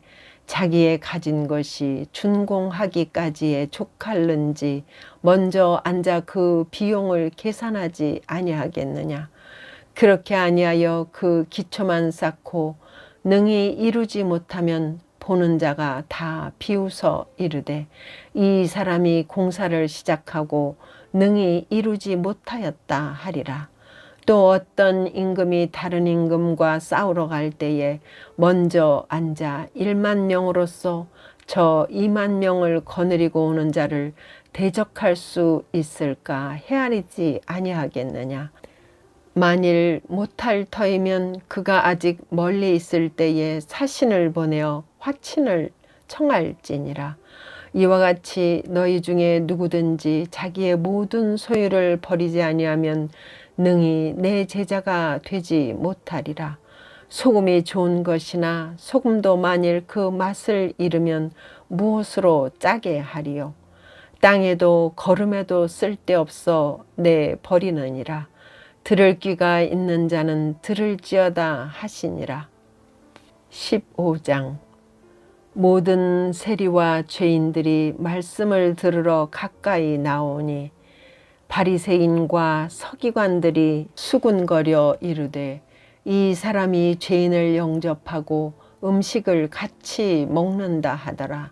자기의 가진 것이 준공하기까지에 족할는지 먼저 앉아 그 비용을 계산하지 아니하겠느냐. 그렇게 아니하여 그 기초만 쌓고 능히 이루지 못하면 보는 자가 다 비웃어 이르되 이 사람이 공사를 시작하고 능히 이루지 못하였다 하리라. 또 어떤 임금이 다른 임금과 싸우러 갈 때에 먼저 앉아 1만 명으로서 저 2만 명을 거느리고 오는 자를 대적할 수 있을까 헤아리지 아니하겠느냐. 만일 못할 터이면 그가 아직 멀리 있을 때에 사신을 보내어 화친을 청할지니라. 이와 같이 너희 중에 누구든지 자기의 모든 소유를 버리지 아니하면 능히 내 제자가 되지 못하리라. 소금이 좋은 것이나 소금도 만일 그 맛을 잃으면 무엇으로 짜게 하리요. 땅에도 걸음에도 쓸데없어 내 버리느니라. 들을 귀가 있는 자는 들을지어다 하시니라. 15장. 모든 세리와 죄인들이 말씀을 들으러 가까이 나오니 바리새인과 서기관들이 수군거려 이르되 이 사람이 죄인을 영접하고 음식을 같이 먹는다 하더라.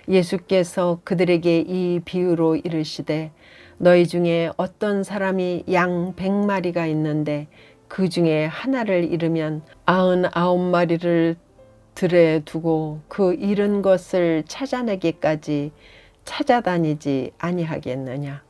예수께서 그들에게 이 비유로 이르시되 너희 중에 어떤 사람이 양 100마리가 있는데 그 중에 하나를 잃으면 99마리를 들에 두고 그 잃은 것을 찾아내기까지 찾아다니지 아니하겠느냐.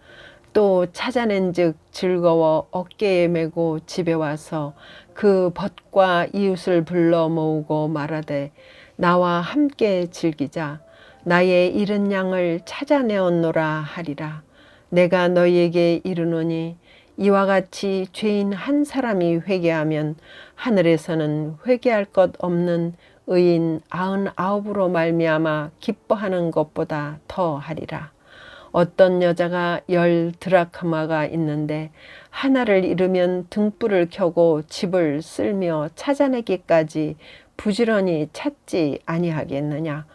또 찾아낸즉 즐거워 어깨에 메고 집에 와서 그 벗과 이웃을 불러 모으고 말하되 나와 함께 즐기자. 나의 잃은 양을 찾아내었노라 하리라. 내가 너희에게 이르노니 이와 같이 죄인 한 사람이 회개하면 하늘에서는 회개할 것 없는 의인 99으로 말미암아 기뻐하는 것보다 더 하리라. 어떤 여자가 10 드라크마가 있는데 하나를 잃으면 등불을 켜고 집을 쓸며 찾아내기까지 부지런히 찾지 아니하겠느냐.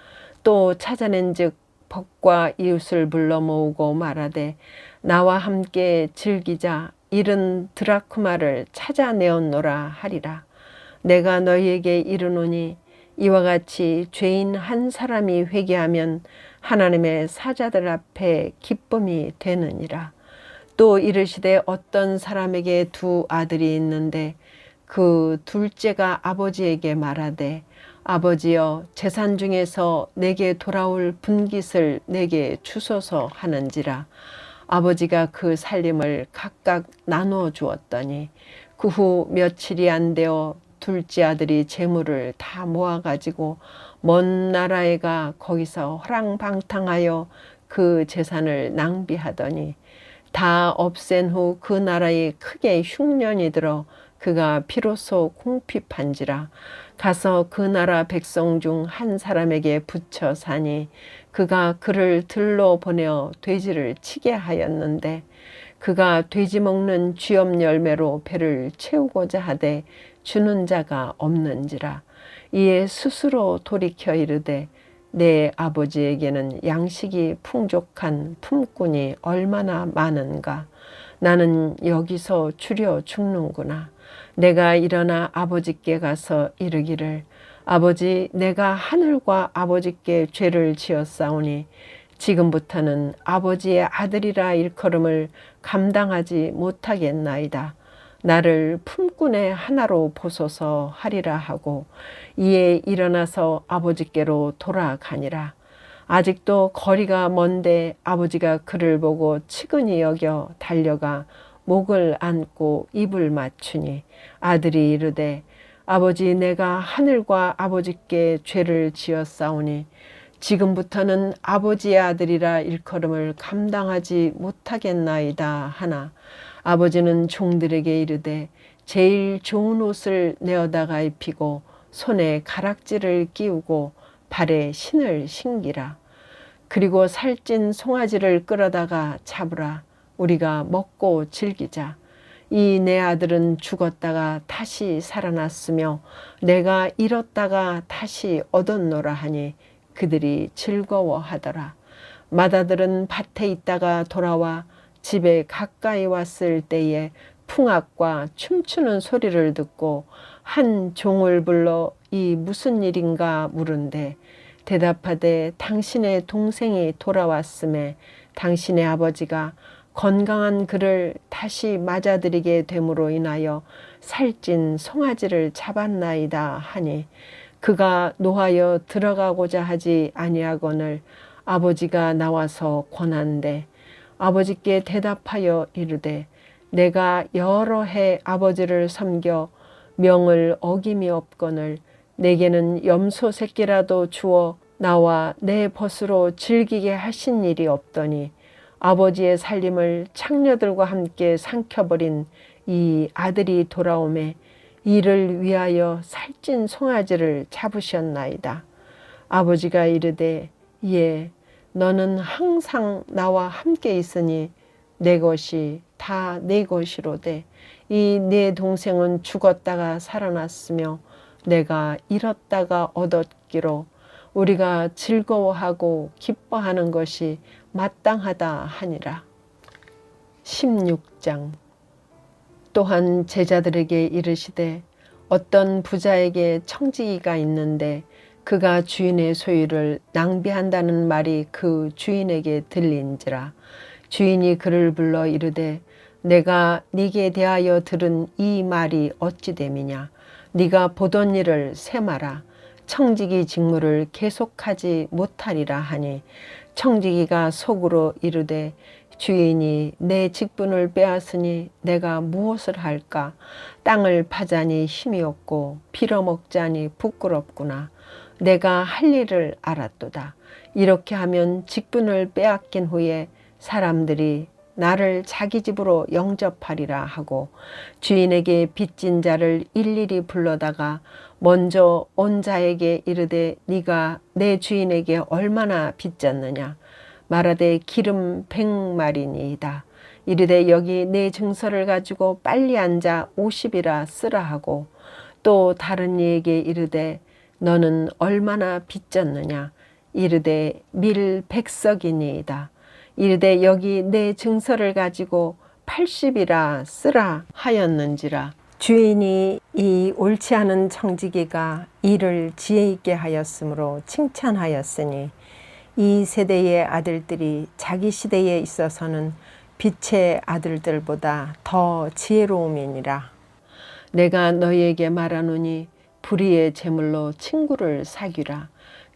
또 찾아낸즉 벗과 이웃을 불러 모으고 말하되 나와 함께 즐기자. 잃은 드라크마를 찾아내었노라 하리라. 내가 너희에게 이르노니 이와 같이 죄인 한 사람이 회개하면 하나님의 사자들 앞에 기쁨이 되느니라. 또 이르시되 어떤 사람에게 2 아들이 있는데 그 둘째가 아버지에게 말하되 아버지여 재산 중에서 내게 돌아올 분깃을 내게 주소서 하는지라. 아버지가 그 살림을 각각 나누어 주었더니 그 후 며칠이 안 되어 둘째 아들이 재물을 다 모아가지고 먼 나라에 가 거기서 허랑방탕하여 그 재산을 낭비하더니 다 없앤 후 그 나라에 크게 흉년이 들어 그가 비로소 궁핍한지라. 가서 그 나라 백성 중 한 사람에게 붙여 사니 그가 그를 들러 보내어 돼지를 치게 하였는데 그가 돼지 먹는 쥐업 열매로 배를 채우고자 하되 주는 자가 없는지라. 이에 스스로 돌이켜 이르되 내 아버지에게는 양식이 풍족한 품꾼이 얼마나 많은가. 나는 여기서 주려 죽는구나. 내가 일어나 아버지께 가서 이르기를 아버지 내가 하늘과 아버지께 죄를 지었사오니 지금부터는 아버지의 아들이라 일컬음을 감당하지 못하겠나이다. 나를 품꾼의 하나로 보소서 하리라 하고 이에 일어나서 아버지께로 돌아가니라. 아직도 거리가 먼데 아버지가 그를 보고 측은히 여겨 달려가 목을 안고 입을 맞추니 아들이 이르되 아버지 내가 하늘과 아버지께 죄를 지었사오니 지금부터는 아버지의 아들이라 일컬음을 감당하지 못하겠나이다 하나 아버지는 종들에게 이르되 제일 좋은 옷을 내어다가 입히고 손에 가락지를 끼우고 발에 신을 신기라. 그리고 살찐 송아지를 끌어다가 잡으라. 우리가 먹고 즐기자. 이 내 아들은 죽었다가 다시 살아났으며 내가 잃었다가 다시 얻었노라 하니 그들이 즐거워하더라. 맏아들은 밭에 있다가 돌아와 집에 가까이 왔을 때에 풍악과 춤추는 소리를 듣고 한 종을 불러 이 무슨 일인가 물은데 대답하되 당신의 동생이 돌아왔음에 당신의 아버지가 건강한 그를 다시 맞아들이게 됨으로 인하여 살찐 송아지를 잡았나이다 하니 그가 노하여 들어가고자 하지 아니하거늘 아버지가 나와서 권한대 아버지께 대답하여 이르되 내가 여러 해 아버지를 섬겨 명을 어김이 없거늘 내게는 염소 새끼라도 주어 나와 내 벗으로 즐기게 하신 일이 없더니 아버지의 살림을 창녀들과 함께 삼켜버린 이 아들이 돌아오매 이를 위하여 살찐 송아지를 잡으셨나이다. 아버지가 이르되 예 너는 항상 나와 함께 있으니 내 것이 다 내 것이로되 이 내 동생은 죽었다가 살아났으며 내가 잃었다가 얻었기로 우리가 즐거워하고 기뻐하는 것이 마땅하다 하니라. 16장. 또한 제자들에게 이르시되 어떤 부자에게 청지기가 있는데 그가 주인의 소유를 낭비한다는 말이 그 주인에게 들린지라. 주인이 그를 불러 이르되 내가 네게 대하여 들은 이 말이 어찌 됨이냐. 네가 보던 일을 세마라. 청지기 직무를 계속하지 못하리라 하니 청지기가 속으로 이르되 주인이 내 직분을 빼앗으니 내가 무엇을 할까. 땅을 파자니 힘이 없고 빌어먹자니 부끄럽구나. 내가 할 일을 알았도다. 이렇게 하면 직분을 빼앗긴 후에 사람들이 나를 자기 집으로 영접하리라 하고 주인에게 빚진 자를 일일이 불러다가 먼저 온 자에게 이르되 네가 내 주인에게 얼마나 빚졌느냐. 말하되 기름 100마리니이다. 이르되 여기 내 증서를 가지고 빨리 앉아 50이라 쓰라 하고 또 다른 이에게 이르되 너는 얼마나 빚졌느냐. 이르되 밀 100석이니이다. 이르되 여기 내 증서를 가지고 80이라 쓰라 하였는지라. 주인이 이 옳지 않은 청지기가 일을 지혜 있게 하였으므로 칭찬하였으니 이 세대의 아들들이 자기 시대에 있어서는 빛의 아들들보다 더 지혜로움이니라. 내가 너희에게 말하노니 불의의 재물로 친구를 사귀라.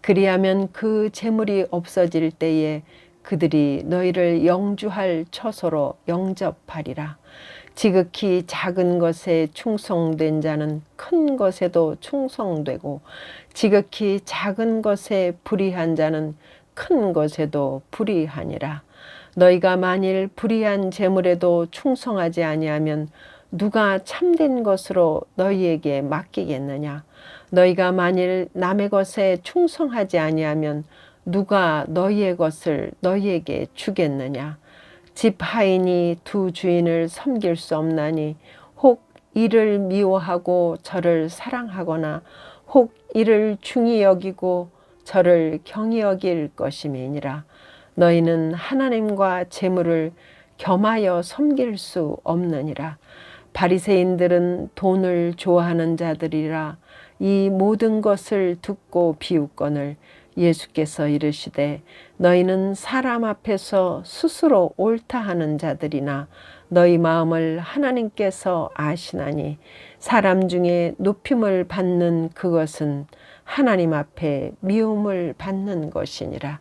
그리하면 그 재물이 없어질 때에 그들이 너희를 영주할 처소로 영접하리라. 지극히 작은 것에 충성된 자는 큰 것에도 충성되고 지극히 작은 것에 불의한 자는 큰 것에도 불의하니라. 너희가 만일 불의한 재물에도 충성하지 아니하면 누가 참된 것으로 너희에게 맡기겠느냐. 너희가 만일 남의 것에 충성하지 아니하면 누가 너희의 것을 너희에게 주겠느냐. 집 하인이 두 주인을 섬길 수 없나니 혹 이를 미워하고 저를 사랑하거나 혹 이를 중히 여기고 저를 경히 여길 것임이니라. 너희는 하나님과 재물을 겸하여 섬길 수 없느니라. 바리새인들은 돈을 좋아하는 자들이라. 이 모든 것을 듣고 비웃거늘 예수께서 이르시되 너희는 사람 앞에서 스스로 옳다 하는 자들이나 너희 마음을 하나님께서 아시나니 사람 중에 높임을 받는 그것은 하나님 앞에 미움을 받는 것이니라.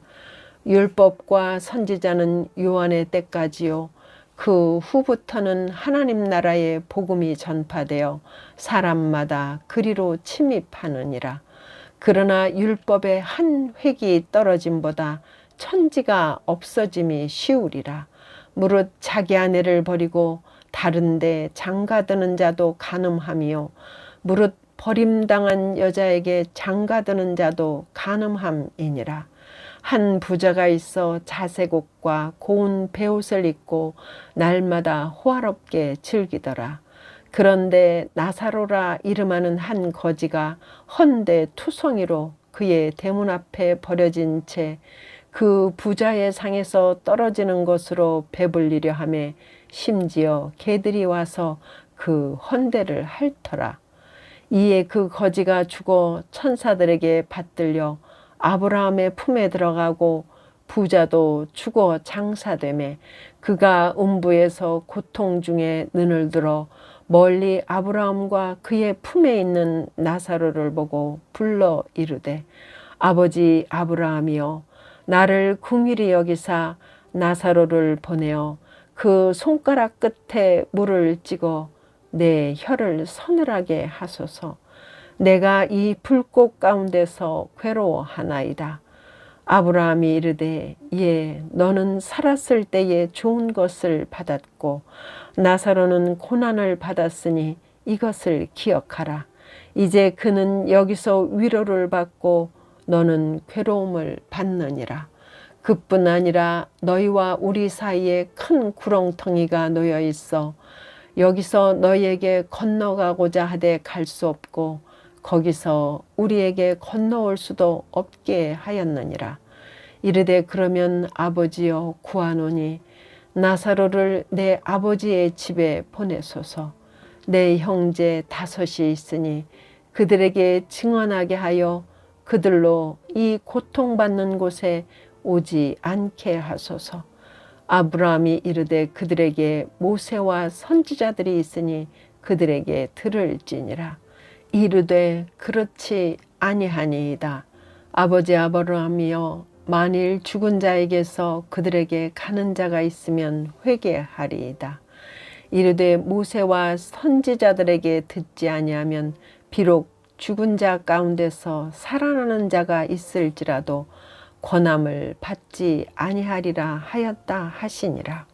율법과 선지자는 요한의 때까지요 그 후부터는 하나님 나라의 복음이 전파되어 사람마다 그리로 침입하느니라. 그러나 율법의 한 획이 떨어짐보다 천지가 없어짐이 쉬우리라. 무릇 자기 아내를 버리고 다른 데 장가드는 자도 간음함이요 무릇 버림당한 여자에게 장가드는 자도 간음함이니라. 한 부자가 있어 자색 옷과 고운 베옷을 입고 날마다 호화롭게 즐기더라. 그런데 나사로라 이름하는 한 거지가 헌데 투성이로 그의 대문 앞에 버려진 채 그 부자의 상에서 떨어지는 것으로 배불리려 하매 심지어 개들이 와서 그 헌데를 핥더라. 이에 그 거지가 죽어 천사들에게 받들려 아브라함의 품에 들어가고 부자도 죽어 장사되매 그가 음부에서 고통 중에 눈을 들어 멀리 아브라함과 그의 품에 있는 나사로를 보고 불러 이르되 아버지 아브라함이여 나를 긍휼히 여기사 나사로를 보내어 그 손가락 끝에 물을 찍어 내 혀를 서늘하게 하소서. 내가 이 불꽃 가운데서 괴로워하나이다. 아브라함이 이르되 예 너는 살았을 때에 좋은 것을 받았고 나사로는 고난을 받았으니 이것을 기억하라. 이제 그는 여기서 위로를 받고 너는 괴로움을 받느니라. 그뿐 아니라 너희와 우리 사이에 큰 구렁텅이가 놓여 있어 여기서 너희에게 건너가고자 하되 갈 수 없고 거기서 우리에게 건너올 수도 없게 하였느니라. 이르되 그러면 아버지여 구하노니 나사로를 내 아버지의 집에 보내소서. 내 형제 5이 있으니 그들에게 증언하게 하여 그들로 이 고통받는 곳에 오지 않게 하소서. 아브라함이 이르되 그들에게 모세와 선지자들이 있으니 그들에게 들을지니라. 이르되 그렇지 아니하니이다. 아버지 아브라함이여 만일 죽은 자에게서 그들에게 가는 자가 있으면 회개하리이다. 이르되 모세와 선지자들에게 듣지 아니하면 비록 죽은 자 가운데서 살아나는 자가 있을지라도 권함을 받지 아니하리라 하였다 하시니라.